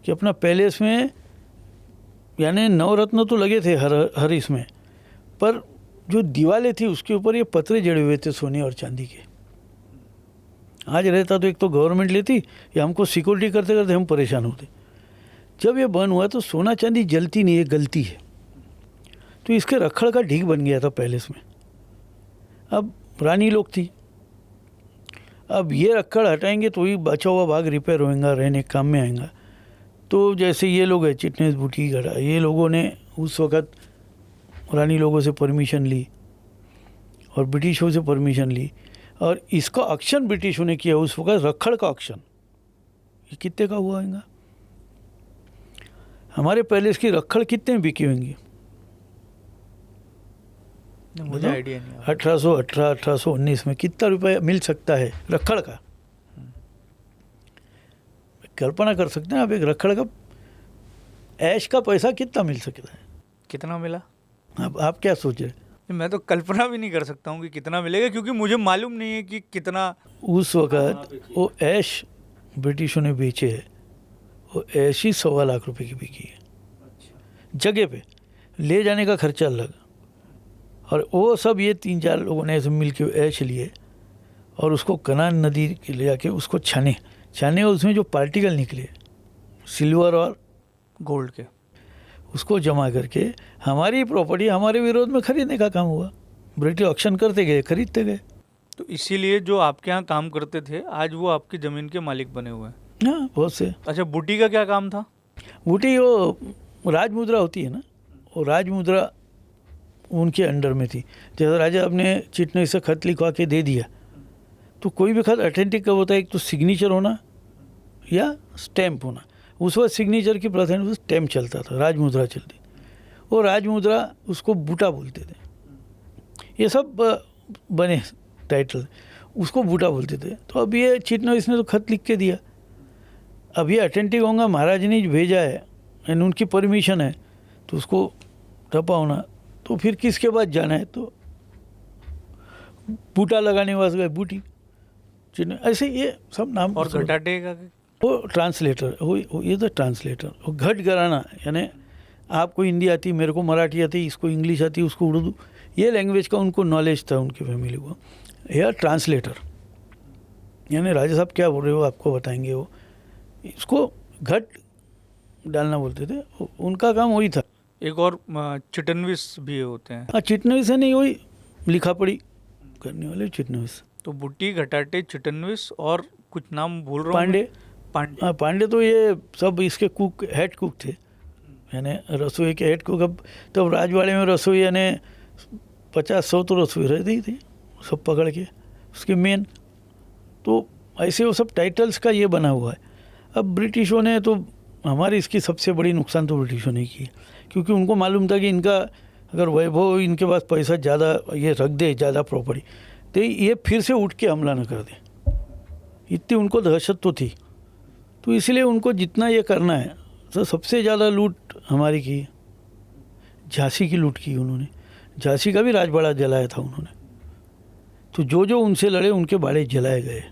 कि अपना पैलेस में यानी नवरत्न तो लगे थे हर इसमें, पर जो दीवारें थी उसके ऊपर ये पत्रे जड़े हुए थे सोने और चांदी के। आज रहता तो एक तो गवर्नमेंट लेती या हमको सिक्योरिटी करते करते हम परेशान होते। जब ये बंद हुआ तो सोना चांदी जलती नहीं, ये गलती है। तो इसके रखड़ का ढीक बन गया था पैलेस में। अब रानी लोग थी, अब ये रखड़ हटाएंगे तो ही बचा हुआ भाग रिपेयर होएगा, रहने काम में आएगा। तो जैसे ये लोग हैं चिटनेस बूटी गढ़ा, ये लोगों ने उस वक़्त रानी लोगों से परमिशन ली और ब्रिटिशों से परमिशन ली, और इसका ऑक्शन ब्रिटिशों ने किया उस वक़्त, रखड़ का ऑक्शन। ये कितने का हुआ होगा? हमारे पैलेस की रखड़ कितने में बिकी होंगी? मुझे आइडिया नहीं है। 1818 1819 में कितना रुपया मिल सकता है रखड़ का? कल्पना कर सकते हैं आप, एक रखड़ का ऐश का पैसा कितना मिल सकता है? कितना मिला? अब आप क्या सोच रहे हैं? मैं तो कल्पना भी नहीं कर सकता हूँ कि कितना मिलेगा, क्योंकि मुझे मालूम नहीं है कि कितना। उस वक़्त वो ऐश ब्रिटिशों ने बेचे है, वो ऐश ही 1.25 लाख रुपए की बिकी है। जगह पे ले जाने का खर्चा अलग, और वो सब ये 3-4 लोगों ने ऐसे मिल के ऐश लिए और उसको कनान नदी के ले जाके उसको छाने और उसमें जो पार्टिकल निकले सिल्वर और गोल्ड के, उसको जमा करके हमारी प्रॉपर्टी हमारे विरोध में खरीदने का काम हुआ। ब्रिटिश ऑक्शन करते गए, खरीदते गए। तो इसीलिए जो आपके यहाँ काम करते थे आज वो आपकी ज़मीन के मालिक बने हुए हैं। हाँ, बहुत से। अच्छा, बूटी का क्या काम था? बूटी वो राजमुद्रा होती है ना, वो राजमुद्रा उनके अंडर में थी। जैसे राजा अपने चिटने से खत लिखवा के दे दिया, तो कोई भी खत ऑथेंटिक कब होता है? एक तो सिग्नेचर होना या स्टैम्प होना। उस वक्त सिग्नेचर की प्रथा में स्टैम्प चलता था, राजमुद्रा चलती। वो राजमुद्रा उसको बूटा बोलते थे। ये सब बने टाइटल, उसको बूटा बोलते थे। तो अब ये चिटना इसने तो खत लिख के दिया, अब ये ऑथेंटिक होगा, महाराज ने भेजा है एंड उनकी परमिशन है, तो उसको ठप्पा होना। तो फिर किसके पास जाना है? तो बूटा लगाने वाले गए, बूटी चिन्ह, ऐसे ये सब नाम। और घटाटे का? वो ट्रांसलेटर हो, ये तो ट्रांसलेटर। वो घट कराना, यानी आपको हिंदी आती, मेरे को मराठी आती, इसको इंग्लिश आती, उसको उर्दू, ये लैंग्वेज का उनको नॉलेज था उनकी फैमिली को। या ट्रांसलेटर, यानी राजा साहब क्या बोल रहे हो आपको बताएंगे। वो इसको घट डालना बोलते थे, उनका काम वही था। एक और चिटनविस भी होते हैं। हाँ, चिटनविस है नहीं, वही लिखा पढ़ी करने वाले चिटनविस। तो बुट्टी, घटाटे, चिटनविस और कुछ नाम भूल रहा हूँ। पांडे। हाँ, पांडे तो ये सब इसके कुक, हेड कुक थे, यानी रसोई के हेड कुक। अब तब राजवाड़े में रसोई यानी 50-100 तो रसोई रहती ही थी, सब पकड़ के उसके मेन। तो ऐसे वो सब टाइटल्स का ये बना हुआ है। अब ब्रिटिशों ने तो हमारी इसकी सबसे बड़ी नुकसान तो ब्रिटिशों ने की, क्योंकि उनको मालूम था कि इनका अगर वैभव, इनके पास पैसा ज़्यादा ये रख दे, ज़्यादा प्रॉपर्टी, तो ये फिर से उठ के हमला न कर दे। इतनी उनको दहशत तो थी। तो इसलिए उनको जितना ये करना है, तो सबसे ज़्यादा लूट हमारी की, झांसी की लूट की उन्होंने। झांसी का भी राजबाड़ा जलाया था उन्होंने। तो जो जो उनसे लड़े उनके बाड़े जलाए गए,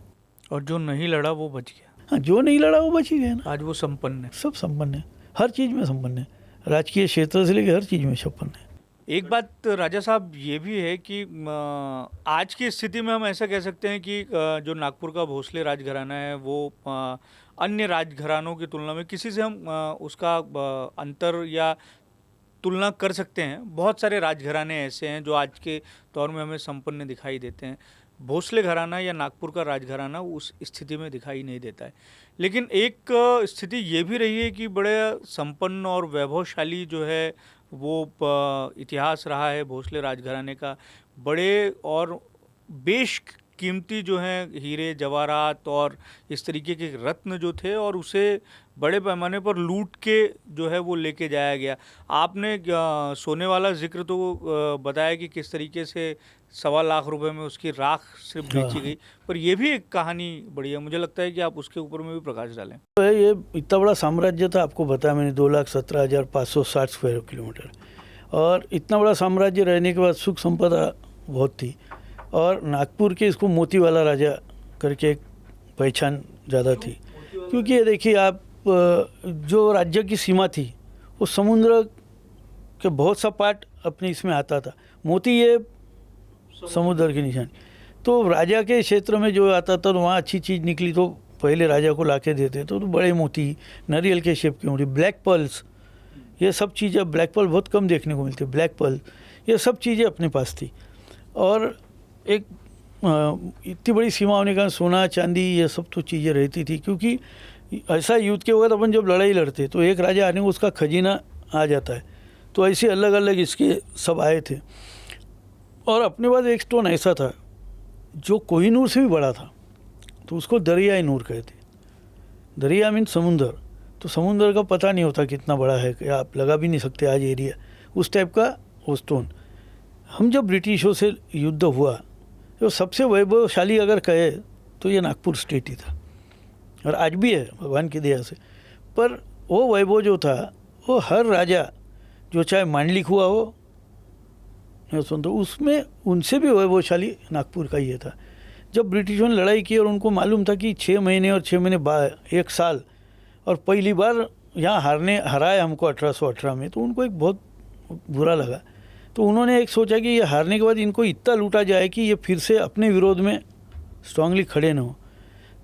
और जो नहीं लड़ा वो बच गया। हाँ, जो नहीं लड़ा वो बच ही गया ना। आज वो संपन्न है, सब संपन्न है, हर चीज़ में संपन्न है, राजकीय क्षेत्र से लेकर हर चीज़ में संपन्न है। एक बात राजा साहब ये भी है कि आज की स्थिति में हम ऐसा कह सकते हैं कि जो नागपुर का भोसले राजघराना है वो अन्य राजघरानों की तुलना में किसी से हम उसका अंतर या तुलना कर सकते हैं। बहुत सारे राजघराने ऐसे हैं जो आज के दौर में हमें संपन्न दिखाई देते हैं। भोसले घराना या नागपुर का राजघराना उस स्थिति में दिखाई नहीं देता है। लेकिन एक स्थिति ये भी रही है कि बड़े संपन्न और वैभवशाली जो है वो इतिहास रहा है भोसले राजघराने का। बड़े और बेश कीमती जो हैं हीरे जवाहरात और इस तरीके के रत्न जो थे, और उसे बड़े पैमाने पर लूट के जो है वो लेके जाया गया। आपने सोने वाला जिक्र तो बताया कि किस तरीके से 1.25 लाख रुपए में उसकी राख सिर्फ बेची गई, पर ये भी एक कहानी बड़ी है। मुझे लगता है कि आप उसके ऊपर में भी प्रकाश डालें। तो ये इतना बड़ा साम्राज्य था, आपको बताया मैंने, 2,17,560 स्क्वायर किलोमीटर, और इतना बड़ा साम्राज्य रहने के बाद सुख संपदा बहुत थी। और नागपुर के इसको मोती वाला राजा करके एक पहचान ज़्यादा थी, क्योंकि ये देखिए आप, जो राज्य की सीमा थी वो समुद्र के बहुत सा पार्ट अपने इसमें आता था। मोती ये समुद्र की निशानी, तो राजा के क्षेत्र में जो आता था तो वहाँ अच्छी चीज़ निकली तो पहले राजा को लाके देते तो बड़े मोती, नारियल के शेप की मोती, ब्लैक पर्ल्स, ये सब चीज़ें, ब्लैक पर्ल बहुत कम देखने को मिलती है, ब्लैक पर्ल, ये सब चीज़ें अपने पास थी। और एक इतनी बड़ी सीमा होने का सोना चांदी ये सब तो चीज़ें रहती थी, क्योंकि ऐसा युद्ध के वक्त अपन जब लड़ाई लड़ते तो एक राजा आने को उसका खजीना आ जाता है, तो ऐसे अलग अलग इसके सब आए थे। और अपने पास एक स्टोन ऐसा था जो कोहिनूर से भी बड़ा था, तो उसको दरियाई नूर कहते। दरिया मीन समुंदर, तो समुंदर का पता नहीं होता कितना बड़ा है, या आप लगा भी नहीं सकते आज एरिया, उस टाइप का वो स्टोन। हम जब ब्रिटिशों से युद्ध हुआ तो सबसे वैभवशाली अगर कहे तो ये नागपुर स्टेट ही था, और आज भी है भगवान की दया से। पर वो वैभव जो था वो हर राजा जो चाहे मांडलिक हुआ हो या सुन, तो उसमें उनसे भी वैभवशाली नागपुर का ये था। जब ब्रिटिशों ने लड़ाई की और उनको मालूम था कि 6 महीने और 6 महीने बाद 1 साल, और पहली बार यहाँ हराया हमको 1818 में, तो उनको एक बहुत बुरा लगा। तो उन्होंने एक सोचा कि ये हारने के बाद इनको इतना लूटा जाए कि ये फिर से अपने विरोध में स्ट्रांगली खड़े न हो।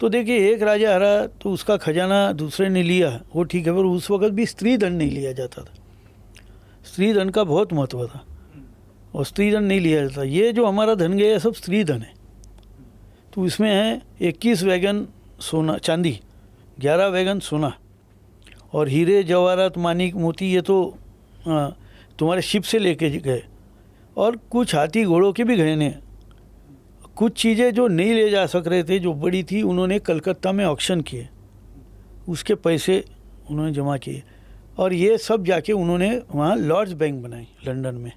तो देखिए एक राजा हरा तो उसका खजाना दूसरे ने लिया, वो ठीक है, पर उस वक्त भी स्त्री धन नहीं लिया जाता था। स्त्री धन का बहुत महत्व था और स्त्री धन नहीं लिया जाता। ये जो हमारा धन गया सब स्त्री धन है। तो इसमें है 21 वैगन सोना चांदी, 11 वैगन सोना, और हीरे जवाहरात मानिक मोती ये तो तुम्हारे शिप से लेके गए, और कुछ हाथी घोड़ों के भी गहने। कुछ चीज़ें जो नहीं ले जा सक रहे थे, जो बड़ी थी, उन्होंने कलकत्ता में ऑक्शन किए, उसके पैसे उन्होंने जमा किए, और ये सब जाके उन्होंने वहाँ लॉर्ड्स बैंक बनाई लंदन में।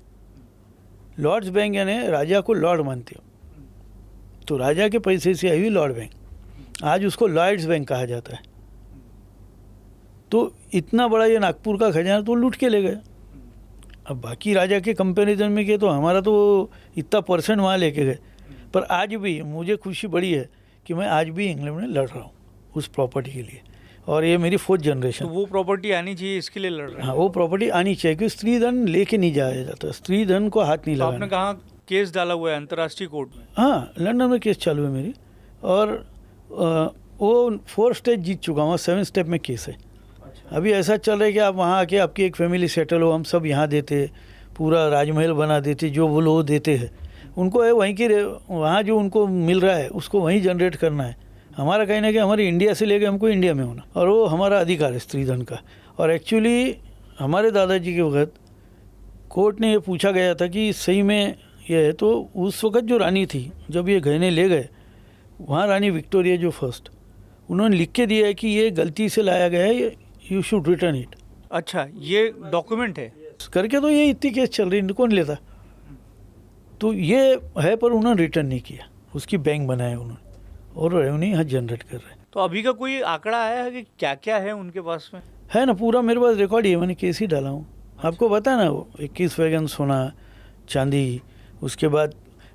लॉर्ड्स बैंक यानी राजा को लॉर्ड मानते हो, तो राजा के पैसे से आई हुई लॉर्ड बैंक, आज उसको लॉर्ड्स बैंक कहा जाता है। तो इतना बड़ा ये नागपुर का खजाना तो लूट के ले गए। अब बाकी राजा के कंपैरिजन में किए तो हमारा तो इतना परसेंट वहाँ लेके गए। पर आज भी मुझे खुशी बड़ी है कि मैं आज भी इंग्लैंड में लड़ रहा हूँ उस प्रॉपर्टी के लिए, और ये मेरी 4th जनरेशन। तो वो प्रॉपर्टी आनी चाहिए, इसके लिए लड़ रहे हैं। हाँ, वो प्रॉपर्टी आनी चाहिए, क्योंकि स्त्री धन लेके नहीं जाया जाता, स्त्री धन को हाथ नहीं तो लगाना। आपने कहा केस डाला हुआ है अंतर्राष्ट्रीय कोर्ट में? हाँ, लंदन में केस चालू है मेरी, और वो 4 स्टेज जीत चुका हूँ, 7 स्टेप में केस है। अभी ऐसा चल रहा है कि आप वहाँ आके आपकी एक फैमिली सेटल हो, हम सब यहाँ देते, पूरा राजमहल बना देते, जो वो लोग देते हैं उनको है वहीं की, वहाँ जो उनको मिल रहा है उसको वहीं जनरेट करना है। हमारा कहना है कि हमारे इंडिया से लेके हमको इंडिया में होना, और वो हमारा अधिकार है स्त्री धन का। और एक्चुअली हमारे दादाजी के वक्त कोर्ट ने ये पूछा गया था कि सही में ये है, तो उस वक्त जो रानी थी जब ये गहने ले गए, वहाँ रानी विक्टोरिया जो फर्स्ट, उन्होंने लिख के दिया है कि ये गलती से लाया गया है, यू शुड रिटर्न इट। अच्छा, ये डॉक्यूमेंट है करके तो ये इतनी केस चल रही है, कौन लेता। तो ये है, पर उन्होंने रिटर्न नहीं किया, उसकी बैंक बनाया उन्होंने, और रेवेन्यू यहाँ जनरेट कर रहे हैं। तो अभी का कोई आंकड़ा आया है कि क्या क्या है उनके पास में? है ना, पूरा मेरे पास रिकॉर्ड ही है, मैंने केस ही डाला हूँ। आपको पता ना, वो 21 वैगन सोना चांदी, उसके बाद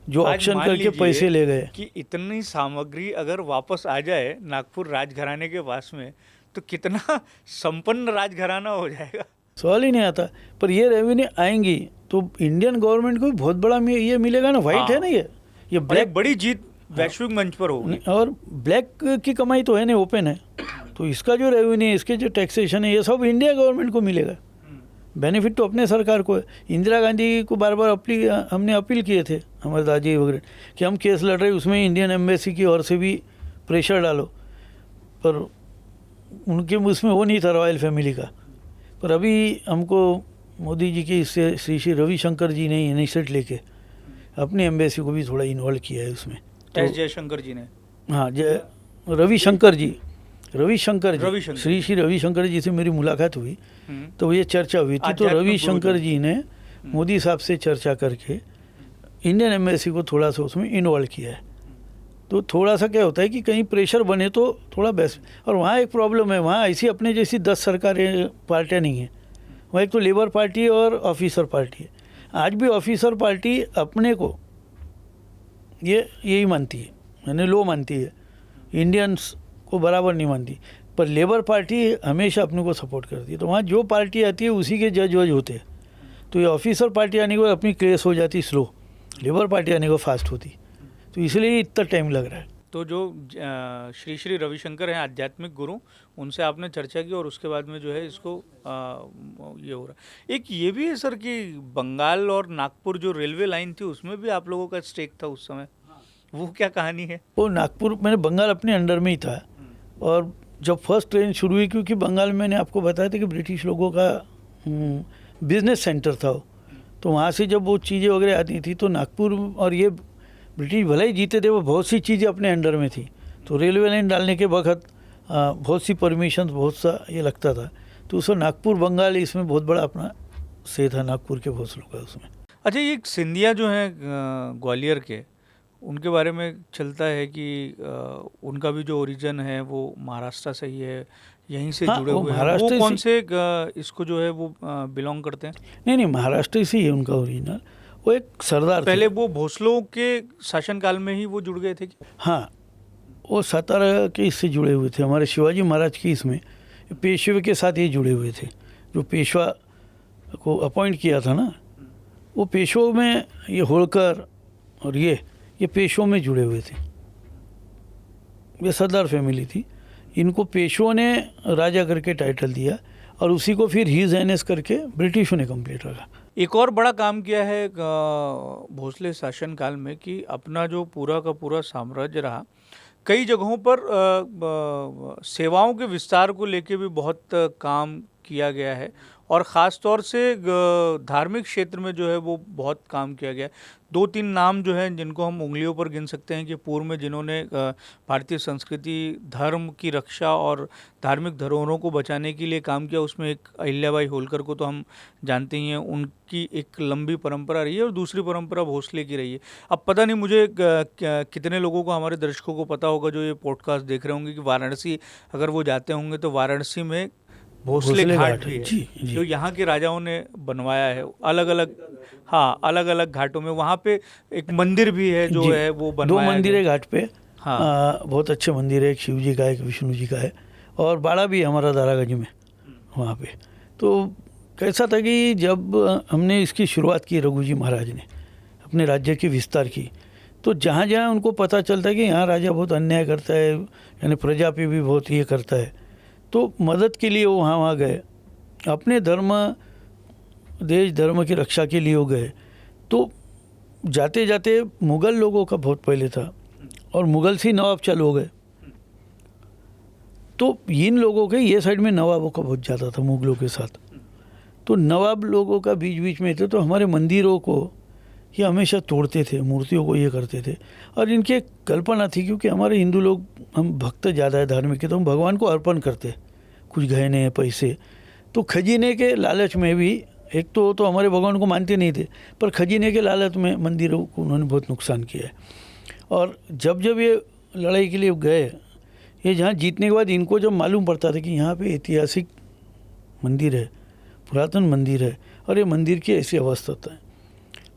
जो आज ऑक्शन मान करके लीजिए पैसे ले गए। कि इतनी सामग्री अगर वापस आ जाए नागपुर राजघराने के पास में, तो कितना संपन्न राजघराना हो जाएगा। सवाल ही नहीं आता। पर ये रेवेन्यू आएंगी तो इंडियन गवर्नमेंट को भी बहुत बड़ा ये मिलेगा ना। वाइट है ना, ये ब्लैक, बड़ी जीत वैश्विक मंच पर होगी। और ब्लैक की कमाई तो है नहीं, ओपन है। तो इसका जो रेवेन्यू है, इसके जो टैक्सेशन है, ये सब इंडिया गवर्नमेंट को मिलेगा। बेनिफिट तो अपने सरकार को है। इंदिरा गांधी को बार बार हमने अपील किए थे, हमारे दादी वगैरह, कि हम केस लड़ रहे, उसमें इंडियन एम्बेसी की ओर से भी प्रेशर डालो, पर उनके उसमें वो नहीं था रॉयल फैमिली का। पर अभी हमको मोदी जी की श्री रविशंकर जी ने इनिशिएटिव लेके अपनी एम्बेसी को भी थोड़ा इन्वॉल्व किया है उसमें। एस जयशंकर जी ने। हाँ, रविशंकर जी रविशंकर। श्री रविशंकर जी से मेरी मुलाकात हुई, तो ये चर्चा हुई थी। तो आध्यात्मिक रविशंकर गुरु जी ने मोदी साहब से चर्चा करके इंडियन एम्बेसी को थोड़ा सा उसमें इन्वॉल्व किया है। तो थोड़ा सा क्या होता है कि कहीं प्रेशर बने तो थोड़ा बेस्ट। और वहाँ एक प्रॉब्लम है, वहाँ ऐसी अपने जैसी 10 सरकारें पार्टियाँ नहीं हैं। वहाँ एक तो लेबर पार्टी और ऑफिसर पार्टी है। आज भी ऑफिसर पार्टी अपने को यही मानती है, यानी लो मानती है, इंडियंस को बराबर नहीं मानती। पर लेबर पार्टी हमेशा अपने को सपोर्ट करती है। तो वहाँ जो पार्टी आती है उसी के जज वज होते हैं। तो ये ऑफिसर पार्टी आने के बाद अपनी केस हो जाती स्लो, लेबर पार्टी आने को फास्ट होती। तो इसलिए इतना टाइम लग रहा है। तो जो श्री रविशंकर हैं आध्यात्मिक गुरु, उनसे आपने चर्चा की और उसके बाद में जो है इसको ये हो रहा है। एक ये भी है सर कि बंगाल और नागपुर जो रेलवे लाइन थी उसमें भी आप लोगों का स्टेक था उस समय, वो क्या कहानी है? वो नागपुर मैंने बंगाल अपने अंडर में ही था। और जब फर्स्ट ट्रेन शुरू हुई, क्योंकि बंगाल में मैंने आपको बताया था कि ब्रिटिश लोगों का बिजनेस सेंटर था वो, तो वहाँ से जब वो चीज़ें वगैरह आती थी तो नागपुर, और ये ब्रिटिश भले ही जीते थे, वो बहुत सी चीज़ें अपने अंडर में थी। तो रेलवे लाइन डालने के वक्त बहुत सी परमिशन, बहुत सा ये लगता था। तो उसमें नागपुर बंगाल इसमें बहुत बड़ा अपना से था, नागपुर के बहुत लोग हैं उसमें। अच्छा, ये सिंधिया जो हैं ग्वालियर के, उनके बारे में चलता है कि उनका भी जो ओरिजिन है वो महाराष्ट्र से ही है, यहीं से हाँ, जुड़े वो हुए हैं। महाराष्ट्र वो कौन से- से इसको जो है वो बिलोंग करते हैं? नहीं, महाराष्ट्र से ही है उनका ओरिजिनल। वो एक सरदार थे। पहले वो भोसलों के शासनकाल में ही वो जुड़ गए थे क्या? हाँ, वो सातारा के इससे जुड़े हुए थे, हमारे शिवाजी महाराज की इसमें पेशवे के साथ ये जुड़े हुए थे। जो पेशवा को अपॉइंट किया था ना, वो पेशवों में ये होलकर और ये पेशवों में जुड़े हुए थे। ये सरदार फैमिली थी। इनको पेशवों ने राजा करके टाइटल दिया और उसी को फिर हीज एनएस करके ब्रिटिशों ने कंप्लीट रखा। एक और बड़ा काम किया है भोसले शासनकाल में कि अपना जो पूरा का पूरा साम्राज्य रहा, कई जगहों पर सेवाओं के विस्तार को लेके भी बहुत काम किया गया है और ख़ास तौर से धार्मिक क्षेत्र में जो है वो बहुत काम किया गया है। 2-3 नाम जो हैं जिनको हम उंगलियों पर गिन सकते हैं कि पूर्व में जिन्होंने भारतीय संस्कृति, धर्म की रक्षा और धार्मिक धरोहरों को बचाने के लिए काम किया। उसमें एक अहिल्याबाई होलकर को तो हम जानते ही हैं, उनकी एक लंबी परंपरा रही है और दूसरी परंपरा भोसले की रही है। अब पता नहीं मुझे कितने लोगों को, हमारे दर्शकों को पता होगा जो ये पॉडकास्ट देख रहे होंगे, कि वाराणसी अगर वो जाते होंगे तो वाराणसी में भोसले घाट भी है, जी। जो यहाँ के राजाओं ने बनवाया है अलग अलग। हाँ, अलग अलग घाटों में। वहाँ पे एक मंदिर भी है जो है वो बनवाया 2 मंदिर है गया। घाट पे। हाँ। बहुत अच्छे मंदिर है, एक शिव जी का है, एक विष्णु जी का है, और बाड़ा भी है हमारा दारागंज में वहाँ पे। तो कैसा था कि जब हमने इसकी शुरुआत की, रघु जी महाराज ने अपने राज्य की विस्तार की, तो जहाँ जहाँ उनको पता चलता है कि यहाँ राजा बहुत अन्याय करता है, यानी प्रजा पे भी बहुत ये करता है, तो मदद के लिए वो वहाँ गए, अपने धर्म, देश धर्म की रक्षा के लिए वो गए। तो जाते जाते मुग़ल लोगों का बहुत पहले था और मुग़ल से नवाब चालू हो गए। तो इन लोगों के ये साइड में नवाबों का बहुत ज़्यादा था मुग़लों के साथ। तो नवाब लोगों का बीच बीच में थे, तो हमारे मंदिरों को ये हमेशा तोड़ते थे, मूर्तियों को ये करते थे। और इनकी एक कल्पना थी, क्योंकि हमारे हिंदू लोग, हम भक्त ज़्यादा है, धार्मिक है, तो हम भगवान को अर्पण करते, कुछ गहने पैसे। तो खजीने के लालच में भी, एक तो हमारे भगवान को मानते नहीं थे, पर खजीने के लालच में मंदिरों को उन्होंने बहुत नुकसान किया है। और जब जब ये लड़ाई के लिए गए, ये जहाँ जीतने के बाद इनको जब मालूम पड़ता था कि यहाँ पे ऐतिहासिक मंदिर है, पुरातन मंदिर है, और ये मंदिर की ऐसी अवस्था है,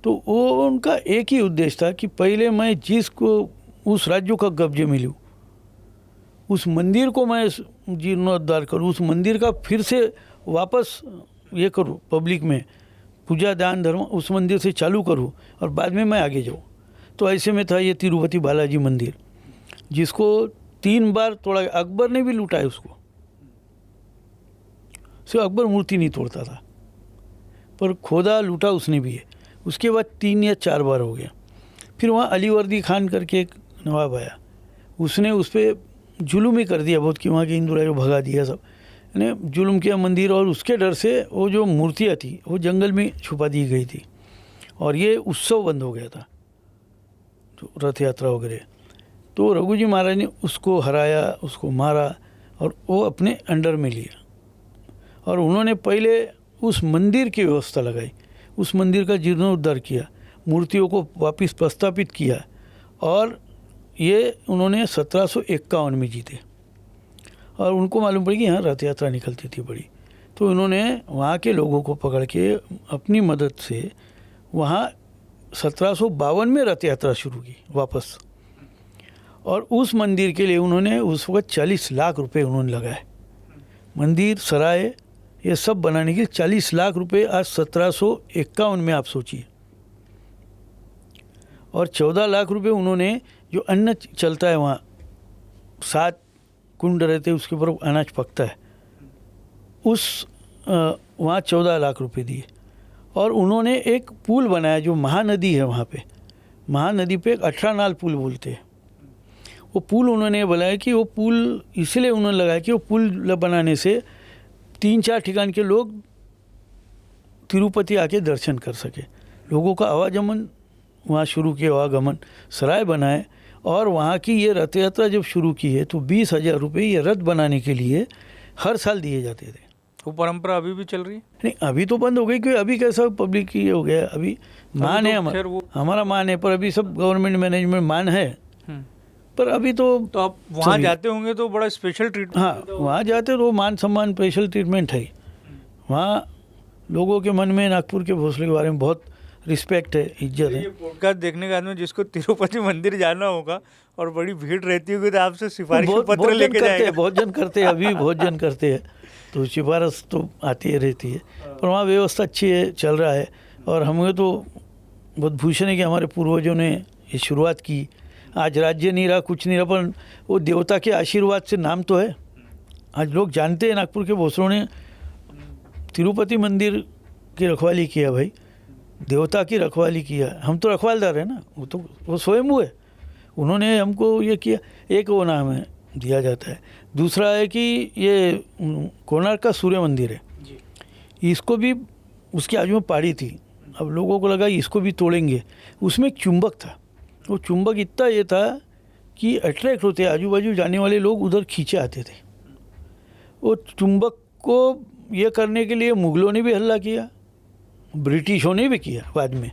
तो वो उनका एक ही उद्देश्य था कि पहले मैं जिसको उस राज्य का कब्जे में लूँ, उस मंदिर को मैं जीर्णोद्धार करूँ, उस मंदिर का फिर से वापस ये करूँ, पब्लिक में पूजा दान धर्म उस मंदिर से चालू करूँ, और बाद में मैं आगे जाऊँ। तो ऐसे में था ये तिरुपति बालाजी मंदिर, जिसको 3 बार तोड़ा। अकबर ने भी लूटा है उसको, सिर्फ अकबर मूर्ति नहीं तोड़ता था, पर खोदा लूटा उसने भी है। उसके बाद 3 या 4 बार हो गया। फिर वहाँ अलीवर्दी खान करके एक नवाब आया, उसने उस पर जुल्म ही कर दिया बहुत, कि वहाँ के हिंदू राजा भगा दिया सब, यानी जुल्म किया मंदिर। और उसके डर से वो जो मूर्तियाँ थी वो जंगल में छुपा दी गई थी, और ये उत्सव बंद हो गया था, तो रथ यात्रा वगैरह। तो रघुजी महाराज ने उसको हराया, उसको मारा और वो अपने अंडर में लिया। और उन्होंने पहले उस मंदिर की व्यवस्था लगाई, उस मंदिर का जीर्णोद्धार किया, मूर्तियों को वापस प्रस्थापित किया। और ये उन्होंने 1751 में जीते। और उनको मालूम पड़ी कि यहाँ रथ यात्रा निकलती थी बड़ी, तो उन्होंने वहाँ के लोगों को पकड़ के अपनी मदद से वहाँ 1752 में रथ यात्रा शुरू की वापस। और उस मंदिर के लिए उन्होंने उस वक्त 40 लाख रुपए उन्होंने लगाए। मंदिर, सराय, ये सब बनाने के लिए 40 लाख रुपए आज 1751 में आप सोचिए। और 14 लाख रुपए उन्होंने जो अन्न चलता है वहाँ, 7 कुंड रहते, उसके ऊपर अनाज पकता है, उस वहाँ 14 लाख रुपए दिए। और उन्होंने एक पुल बनाया जो महानदी है वहाँ पे, महानदी पे एक 18 नाल पुल बोलते हैं। वो पुल उन्होंने बनाया कि वो पुल इसलिए उन्होंने लगाया कि वो पुल बनाने से 3-4 ठिकान के लोग तिरुपति आके दर्शन कर सके। लोगों का आवागमन वहाँ शुरू किया, आवागमन, सराय बनाए। और वहाँ की ये रथ यात्रा जब शुरू की है तो 20,000 रुपये ये रथ बनाने के लिए हर साल दिए जाते थे। वो परंपरा अभी भी चल रही है? नहीं, अभी तो बंद हो गई, क्योंकि अभी कैसा पब्लिक ये हो गया। अभी मान है हमारा मान है, पर अभी सब गवर्नमेंट मैनेजमेंट मान है। पर अभी तो आप वहाँ जाते होंगे तो बड़ा स्पेशल ट्रीटमेंट? हाँ, वहाँ जाते तो मान सम्मान, स्पेशल ट्रीटमेंट है। वहाँ लोगों के मन में नागपुर के भोसले के बारे में बहुत रिस्पेक्ट है, इज्जत है। ये पॉडकास्ट देखने के आदमी जिसको तिरुपति मंदिर जाना होगा और बड़ी भीड़ रहती होगी तो आपसे सिफारिश पत्र लेके जाएगा। बहुत जन करते हैं, अभी बहुत जन करते हैं, तो सिफारिश तो आती है रहती है। पर वहाँ व्यवस्था अच्छी है, चल रहा है। और हमें तो बहुत भूषण है कि हमारे पूर्वजों ने ये शुरुआत की। आज राज्य नहीं रहा, कुछ नहीं रहा, पर वो देवता के आशीर्वाद से नाम तो है। आज लोग जानते हैं नागपुर के भोसलों ने तिरुपति मंदिर की रखवाली किया, भाई देवता की रखवाली किया। हम तो रखवालदार है ना, वो स्वयं है, उन्होंने हमको ये किया। एक वो नाम है दिया जाता है। दूसरा है कि ये कोणार्क का सूर्य मंदिर है, इसको भी उसकी आजू में पहाड़ी थी। अब लोगों को लगा इसको भी तोड़ेंगे। उसमें एक चुंबक था, वो चुंबक इतना ये था कि अट्रैक्ट होते, आजू बाजू जाने वाले लोग उधर खींचे आते थे। वो चुंबक को ये करने के लिए मुगलों ने भी हल्ला किया, ब्रिटिशों ने भी किया बाद में।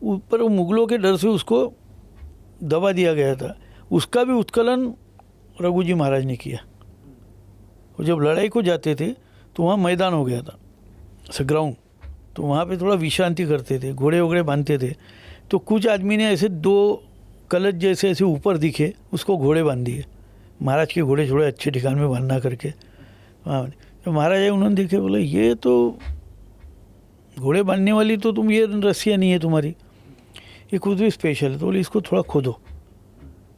ऊपर वो मुगलों के डर से उसको दबा दिया गया था। उसका भी उत्कलन रघुजी महाराज ने किया। वो जब लड़ाई को जाते थे तो वहाँ मैदान हो गया था, ग्राउंड, तो वहाँ पे थोड़ा विश्रांति करते थे, घोड़े वोड़े बांधते थे। तो कुछ आदमी ने ऐसे 2 कलश जैसे ऐसे ऊपर दिखे, उसको घोड़े बांध दिए। महाराज के घोड़े थोड़े अच्छे ठिकान में बांधना करके वहाँ तो महाराज आए, उन्होंने देखे, बोले ये तो घोड़े बांधने वाली तो तुम, ये रस्सियाँ नहीं है तुम्हारी, ये खुद भी स्पेशल है। तो बोले इसको थोड़ा खोदो।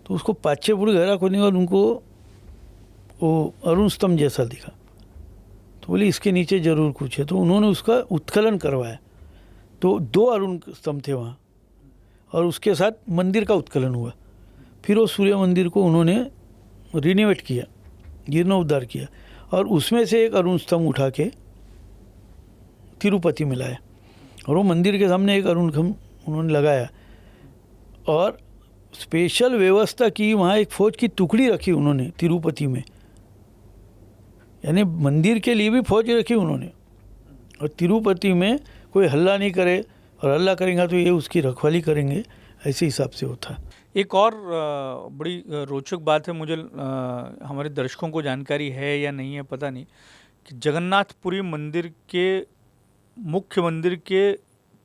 तो उसको 5-6 फुट गहरा खोदने और उनको वो अरुण स्तंभ जैसा दिखा। तो बोले इसके नीचे ज़रूर कुछ है। तो उन्होंने उसका उत्खनन करवाया। तो 2 अरुण स्तंभ थे वहाँ, और उसके साथ मंदिर का उत्खनन हुआ। फिर वो सूर्य मंदिर को उन्होंने रिनोवेट किया, जीर्णोद्धार किया, और उसमें से एक अरुण स्तंभ उठा के तिरुपति में लाया। और वो मंदिर के सामने एक अरुण स्तंभ उन्होंने लगाया। और स्पेशल व्यवस्था की, वहाँ एक फौज की टुकड़ी रखी उन्होंने तिरुपति में, यानी मंदिर के लिए भी फौज रखी उन्होंने। और तिरुपति में कोई हल्ला नहीं करे, और हल्ला करेंगे तो ये उसकी रखवाली करेंगे, ऐसे हिसाब से होता है। एक और बड़ी रोचक बात है, मुझे हमारे दर्शकों को जानकारी है या नहीं है पता नहीं, कि जगन्नाथपुरी मंदिर के मुख्य मंदिर के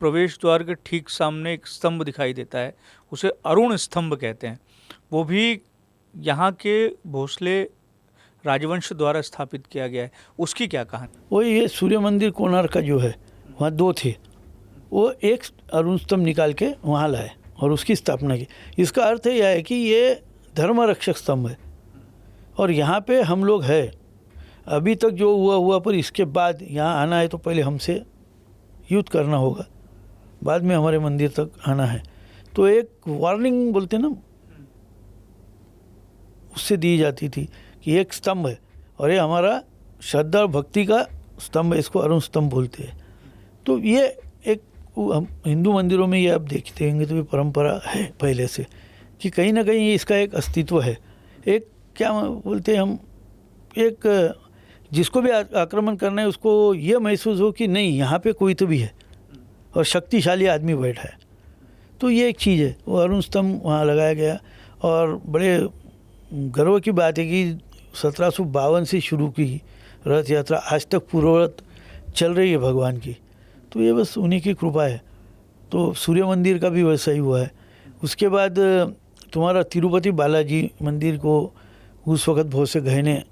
प्रवेश द्वार के ठीक सामने एक स्तंभ दिखाई देता है, उसे अरुण स्तंभ कहते हैं। वो भी यहाँ के भोसले राजवंश द्वारा स्थापित किया गया है। उसकी क्या कहानी? वही ये सूर्य मंदिर कोणार्क का जो है, वहाँ 2 थे, वो एक अरुण स्तंभ निकाल के वहाँ लाए और उसकी स्थापना की। इसका अर्थ यह है कि ये धर्म रक्षक स्तंभ है, और यहाँ पे हम लोग हैं। अभी तक जो हुआ, पर इसके बाद यहाँ आना है तो पहले हमसे युद्ध करना होगा, बाद में हमारे मंदिर तक आना है। तो एक वार्निंग बोलते ना, उससे दी जाती थी कि एक स्तंभ है और ये हमारा श्रद्धा और भक्ति का स्तंभ है, इसको अरुण स्तंभ बोलते हैं। तो ये एक हम हिंदू मंदिरों में ये आप देखते होंगे तो ये परंपरा है पहले से, कि कहीं ना कहीं इसका एक अस्तित्व है। एक क्या बोलते हैं हम, एक जिसको भी आक्रमण करना है उसको ये महसूस हो कि नहीं, यहाँ पे कोई तो भी है और शक्तिशाली आदमी बैठा है। तो ये एक चीज़ है, वो अरुण स्तंभ वहाँ लगाया गया। और बड़े गर्व की बात है कि 1752 से शुरू की रथ यात्रा आज तक पूर्ववत चल रही है भगवान की। तो ये बस उन्हीं की कृपा है। तो सूर्य मंदिर का भी वैसा ही हुआ है। उसके बाद तुम्हारा तिरुपति बालाजी मंदिर को उस वक़्त बहुत से गहने,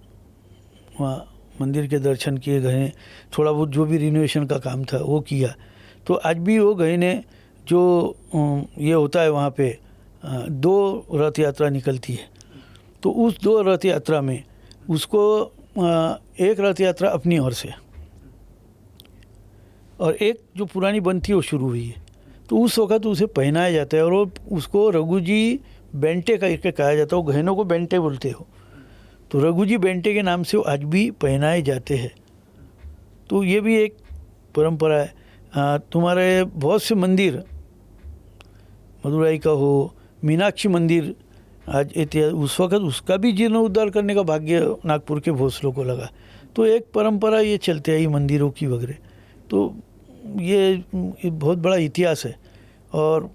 वहाँ मंदिर के दर्शन किए गए, थोड़ा बहुत जो भी रिनोवेशन का काम था वो किया। तो आज भी वो गहने जो ये होता है वहाँ पे 2 रथ यात्रा निकलती है। तो उस 2 रथ यात्रा में उसको एक रथ यात्रा अपनी ओर से और एक जो पुरानी बनती है वो शुरू हुई है। तो उस वक़्त उसे पहनाया जाता है और वो उसको रघुजी बेंटे करके कहा जाता है। वो गहनों को बेंटे बोलते हो। तो रघुजी बेंटे के नाम से वो आज भी पहनाए जाते हैं। तो ये भी एक परंपरा है। तुम्हारे बहुत से मंदिर, मदुराई का हो, मीनाक्षी मंदिर, आज इतिहास उस वक़्त उसका भी जीर्णोद्धार करने का भाग्य नागपुर के भोसलों को लगा। तो एक परंपरा ये चलते आई मंदिरों की वगैरह। तो ये बहुत बड़ा इतिहास है और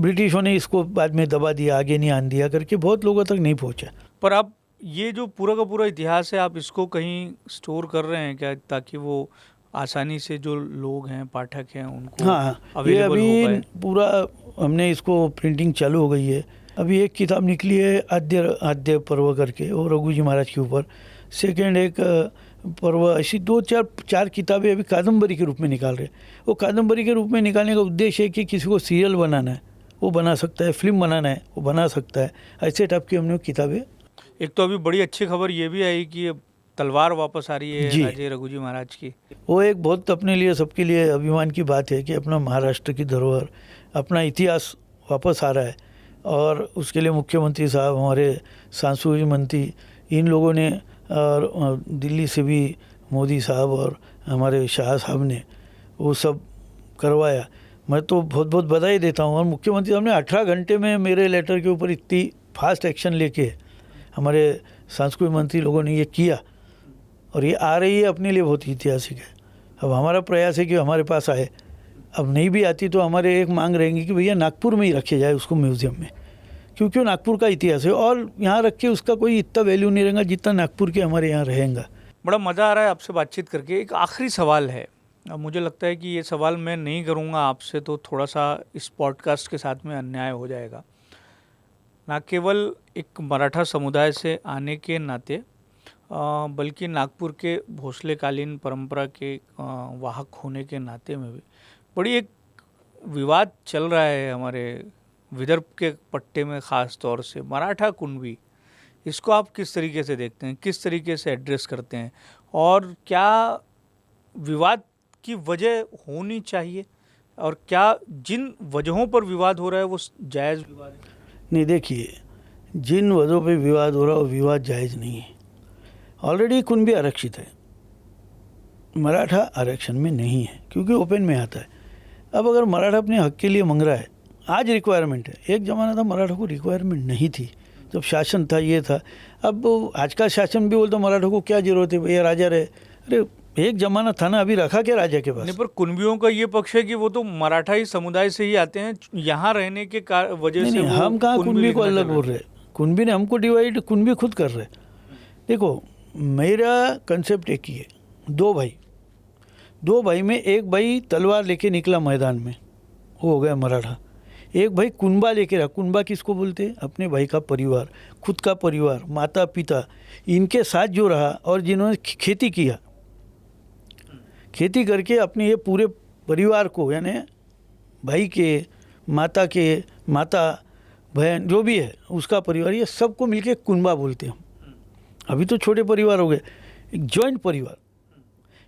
ब्रिटिशों ने इसको बाद में दबा दिया, आगे नहीं आन दिया करके बहुत लोगों तक नहीं पहुँचा। पर आप ये जो पूरा का पूरा इतिहास है, आप इसको कहीं स्टोर कर रहे हैं क्या, ताकि वो आसानी से जो लोग हैं, पाठक हैं, उनको हाँ, ये अवेलेबल हो अभी पाए? पूरा हमने इसको प्रिंटिंग चालू हो गई है। अभी एक किताब निकली है आद्य पर्व करके, वो रघुजी महाराज के ऊपर। सेकंड एक पर्व, ऐसी 2-4 किताबें अभी कादम्बरी के रूप में निकाल रहे। वो कादम्बरी के रूप में निकालने का उद्देश्य है कि किसी को सीरियल बनाना है वो बना सकता है, फिल्म बनाना है वो बना सकता है। ऐसे टाइप की हमने किताबें। एक तो अभी बड़ी अच्छी खबर ये भी आई कि अब तलवार वापस आ रही है जी। राजे रघुजी महाराज की। वो एक बहुत अपने लिए, सबके लिए अभिमान की बात है कि अपना महाराष्ट्र की धरोहर, अपना इतिहास वापस आ रहा है। और उसके लिए मुख्यमंत्री साहब, हमारे सांस्कृतिक मंत्री, इन लोगों ने, और दिल्ली से भी मोदी साहब और हमारे शाह साहब ने वो सब करवाया। मैं तो बहुत बहुत बधाई देता हूँ। और मुख्यमंत्री साहब ने 18 घंटे में मेरे लेटर के ऊपर इतनी फास्ट एक्शन लेके हमारे सांस्कृतिक मंत्री लोगों ने ये किया और ये आ रही है, अपने लिए बहुत ऐतिहासिक है। अब हमारा प्रयास है कि हमारे पास आए। अब नहीं भी आती तो हमारे एक मांग रहेंगी कि भैया नागपुर में ही रखे जाए उसको म्यूज़ियम में, क्योंकि वो नागपुर का इतिहास है और यहाँ रख के उसका कोई इतना वैल्यू नहीं रहेगा जितना नागपुर के हमारे यहाँ रहेगा। बड़ा मज़ा आ रहा है आपसे बातचीत करके। एक आखिरी सवाल है, अब मुझे लगता है कि ये सवाल मैं नहीं करूँगा आपसे तो थोड़ा सा इस पॉडकास्ट के साथ में अन्याय हो जाएगा। ना केवल एक मराठा समुदाय से आने के नाते बल्कि नागपुर के भोसलेकालीन परंपरा के वाहक होने के नाते में भी बड़ी एक विवाद चल रहा है हमारे विदर्भ के पट्टे में, ख़ास तौर से मराठा कुणबी। इसको आप किस तरीके से देखते हैं, किस तरीके से एड्रेस करते हैं, और क्या विवाद की वजह होनी चाहिए, और क्या जिन वजहों पर विवाद हो रहा है वो जायज़ विवाद है? नहीं, देखिए, जिन वजहों पे विवाद हो रहा है वो विवाद जायज़ नहीं है। ऑलरेडी कुणबी आरक्षित है, मराठा आरक्षण में नहीं है क्योंकि ओपन में आता है। अब अगर मराठा अपने हक के लिए मांग रहा है, आज रिक्वायरमेंट है। एक ज़माना था मराठा को रिक्वायरमेंट नहीं थी, जब शासन था ये था। अब आज का शासन भी बोलता मराठा को क्या जरूरत है, भैया राजा रहे। अरे एक ज़माना था ना, अभी रखा क्या राजा के पास? नहीं, पर कुणबियों का ये पक्ष है कि वो तो मराठाई समुदाय से ही आते हैं, यहाँ रहने के वजह नहीं से नहीं, वो हम कहाँ कुणबी को लिखना अलग चाह बोल रहे। कुणबी ने हमको डिवाइड, कुणबी खुद कर रहे। देखो, मेरा कंसेप्ट एक ही है, 2 भाई में एक भाई तलवार लेके निकला मैदान में, वो हो गया मराठा। एक भाई कुनबा लेके रहा। कुनबा किसको बोलते हैं? अपने भाई का परिवार, खुद का परिवार, माता पिता, इनके साथ जो रहा और जिन्होंने खेती किया, खेती करके अपने ये पूरे परिवार को, यानी भाई के, माता बहन जो भी है उसका परिवार, ये सबको मिलके कुनबा बोलते हैं हम। अभी तो छोटे परिवार हो गए, एक जॉइंट परिवार।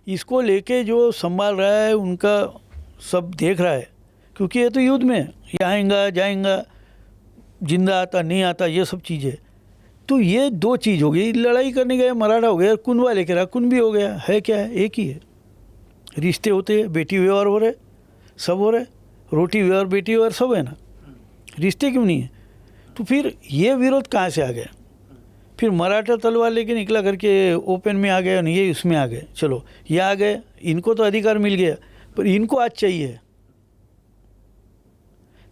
इसको लेके जो संभाल रहा है, उनका सब देख रहा है, क्योंकि ये तो युद्ध में ये आएगा जाएगा, जिंदा आता नहीं आता, ये सब चीज़ें। तो ये 2 चीज़ हो गई। लड़ाई करने गया मराठा हो गया, कुनबा लेके रहा, कुनबी हो गया। है क्या है? एक ही है। रिश्ते होते हैं, बेटी व्यवहार हो रहे, सब हो रहे, रोटी व्यवहार बेटी व्यवहार सब है ना। रिश्ते क्यों नहीं है? तो फिर ये विरोध कहाँ से आ गया? फिर मराठा तलवार लेके निकला करके ओपन में आ गए और ये उसमें आ गए, चलो ये आ गए, इनको तो अधिकार मिल गया, पर इनको आज चाहिए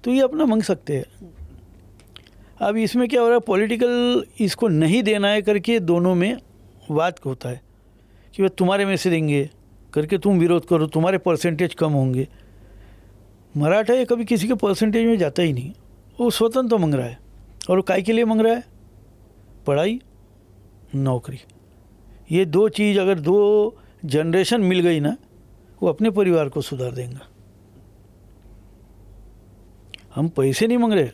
तो ये अपना मांग सकते हैं। अब इसमें क्या हो रहा है, पॉलिटिकल इसको नहीं देना है करके दोनों में वाद होता है कि भाई तुम्हारे में से देंगे करके तुम विरोध करो, तुम्हारे परसेंटेज कम होंगे। मराठा ये कभी किसी के परसेंटेज में जाता ही नहीं, वो स्वतंत्र मांग रहा है। और वो काय के लिए मांग रहा है? पढ़ाई, नौकरी। ये दो चीज़ अगर 2 जनरेशन मिल गई ना, वो अपने परिवार को सुधार देंगे। हम पैसे नहीं मांग रहे,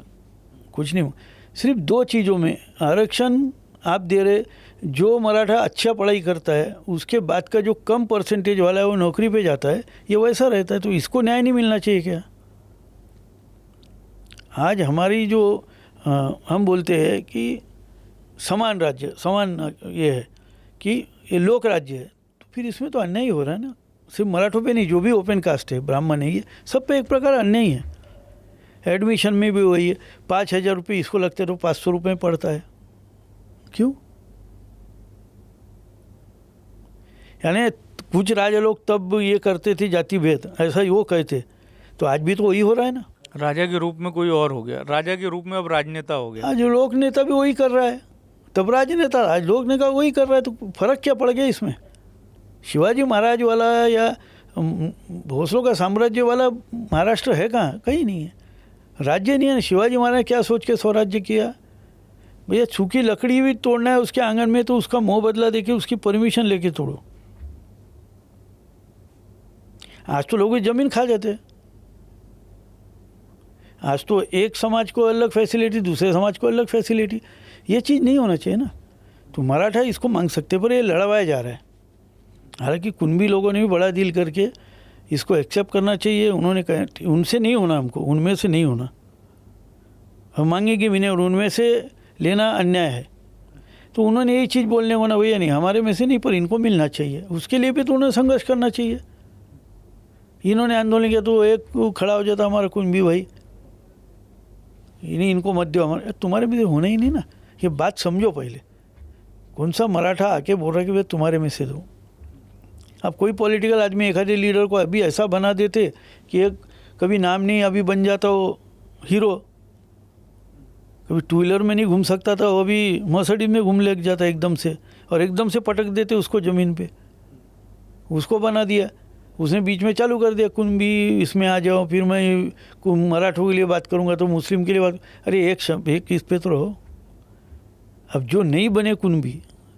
कुछ नहीं, सिर्फ 2 चीज़ों में आरक्षण आप दे रहे। जो मराठा अच्छा पढ़ाई करता है उसके बाद का जो कम परसेंटेज वाला है वो नौकरी पे जाता है, ये वैसा रहता है। तो इसको न्याय नहीं मिलना चाहिए क्या? आज हमारी जो हम बोलते हैं कि समान राज्य, समान ये है कि ये लोक राज्य है, तो फिर इसमें तो अन्याय ही हो रहा है ना। सिर्फ मराठों पे नहीं, जो भी ओपन कास्ट है, ब्राह्मण है, ये सब पे एक प्रकार अन्याय ही है। एडमिशन में भी वही है, 5,000 रुपये इसको लगते तो 500 रुपये में पड़ता है। क्यों? यानी कुछ राजा लोग तब ये करते थे जाति भेद, ऐसा ही वो कहते, तो आज भी तो वही हो रहा है ना। राजा के रूप में कोई और हो गया, राजा के रूप में अब राजनेता हो गया। आज लोक नेता भी वही कर रहा है, तब राजनेता, आज लोक नेता वही कर रहा है, तो फर्क क्या पड़ गया इसमें? शिवाजी महाराज वाला या भोसलों का साम्राज्य वाला महाराष्ट्र है कहाँ? कहीं नहीं है, राज्य नहीं है। शिवाजी महाराज क्या सोच के स्वराज्य किया? भैया सूखी लकड़ी भी तोड़ना है उसके आंगन में तो उसका मोह बदला देके उसकी परमिशन लेके तोड़ो। आज तो लोग ज़मीन खा जाते हैं। आज तो एक समाज को अलग फैसिलिटी, दूसरे समाज को अलग फैसिलिटी, ये चीज़ नहीं होना चाहिए ना। तो मराठा इसको मांग सकते, पर ये लड़वाया जा रहा है। हालांकि कुनबी लोगों ने भी बड़ा डील करके इसको एक्सेप्ट करना चाहिए। उन्होंने कहा उनसे नहीं होना, हमको उनमें से नहीं होना, हम मांगेंगे भी नहीं, और उनमें से लेना अन्याय है। तो उन्होंने यही चीज़ बोलने को ना, भैया नहीं हमारे में से नहीं, पर इनको मिलना चाहिए। उसके लिए भी तो उन्हें संघर्ष करना चाहिए। इन्होंने आंदोलन किया तो एक खड़ा हो जाता हमारा कुनबी भाई, नहीं इनको मत दो, हमारे तुम्हारे में से होना ही नहीं ना। ये बात समझो पहले, कौन सा मराठा आके बोल रहा है कि भाई तुम्हारे में से दो। अब कोई पॉलिटिकल आदमी एखादे लीडर को अभी ऐसा बना देते कि एक कभी नाम नहीं अभी बन जाता वो हीरो, कभी 2 व्हीलर में नहीं घूम सकता था वो अभी मर्सिडीज में घूम लग जाता एकदम से, और एकदम से पटक देते उसको ज़मीन पे, उसको बना दिया। उसने बीच में चालू कर दिया कुनबी इसमें आ जाओ, फिर मैं मराठों के लिए बात करूँगा तो मुस्लिम के लिए बात। अरे एक इस पे तो रहो। अब जो नहीं बने कुनबी,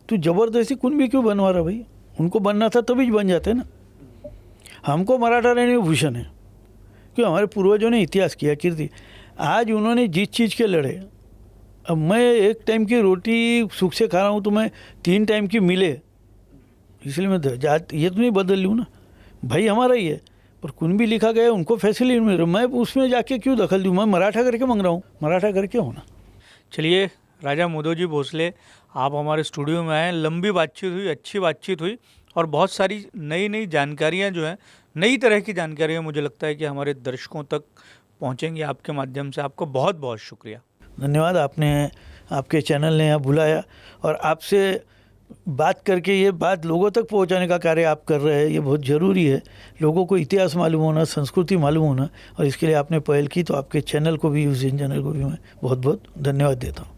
तो ज़बरदस्ती कुनबी क्यों बनवा रहा भाई? उनको बनना था तभी बन जाते ना। हमको मराठा रहने में भूषण है, क्यों हमारे पूर्वजों ने इतिहास किया, कीर्ति। आज उन्होंने जिस चीज़ के लड़े, अब मैं एक टाइम की रोटी सुख से खा रहा हूँ तो मैं 3 टाइम की मिले, इसलिए मैं ये तो नहीं बदल लूँ ना। भाई हमारा ही है, पर कुनबी लिखा गया उनको फैसिलिटी मिल रहा, मैं उसमें जाके क्यों दखल दूँ? मैं मराठा करके मांग रहा हूँ, मराठा करके होना। चलिए राजा मुदोजी भोसले, आप हमारे स्टूडियो में आए, लंबी बातचीत हुई, अच्छी बातचीत हुई, और बहुत सारी नई नई जानकारियाँ जो हैं, नई तरह की जानकारियाँ मुझे लगता है कि हमारे दर्शकों तक पहुँचेंगी आपके माध्यम से। आपका बहुत बहुत शुक्रिया। धन्यवाद, आपने, आपके चैनल ने यहाँ बुलाया और आपसे बात करके ये बात लोगों तक पहुंचाने का कार्य आप कर रहे हैं, ये बहुत ज़रूरी है। लोगों को इतिहास मालूम होना, संस्कृति मालूम होना, और इसके लिए आपने पहल की, तो आपके चैनल को भी, यूज़ इन चैनल को भी मैं बहुत बहुत धन्यवाद देता हूँ।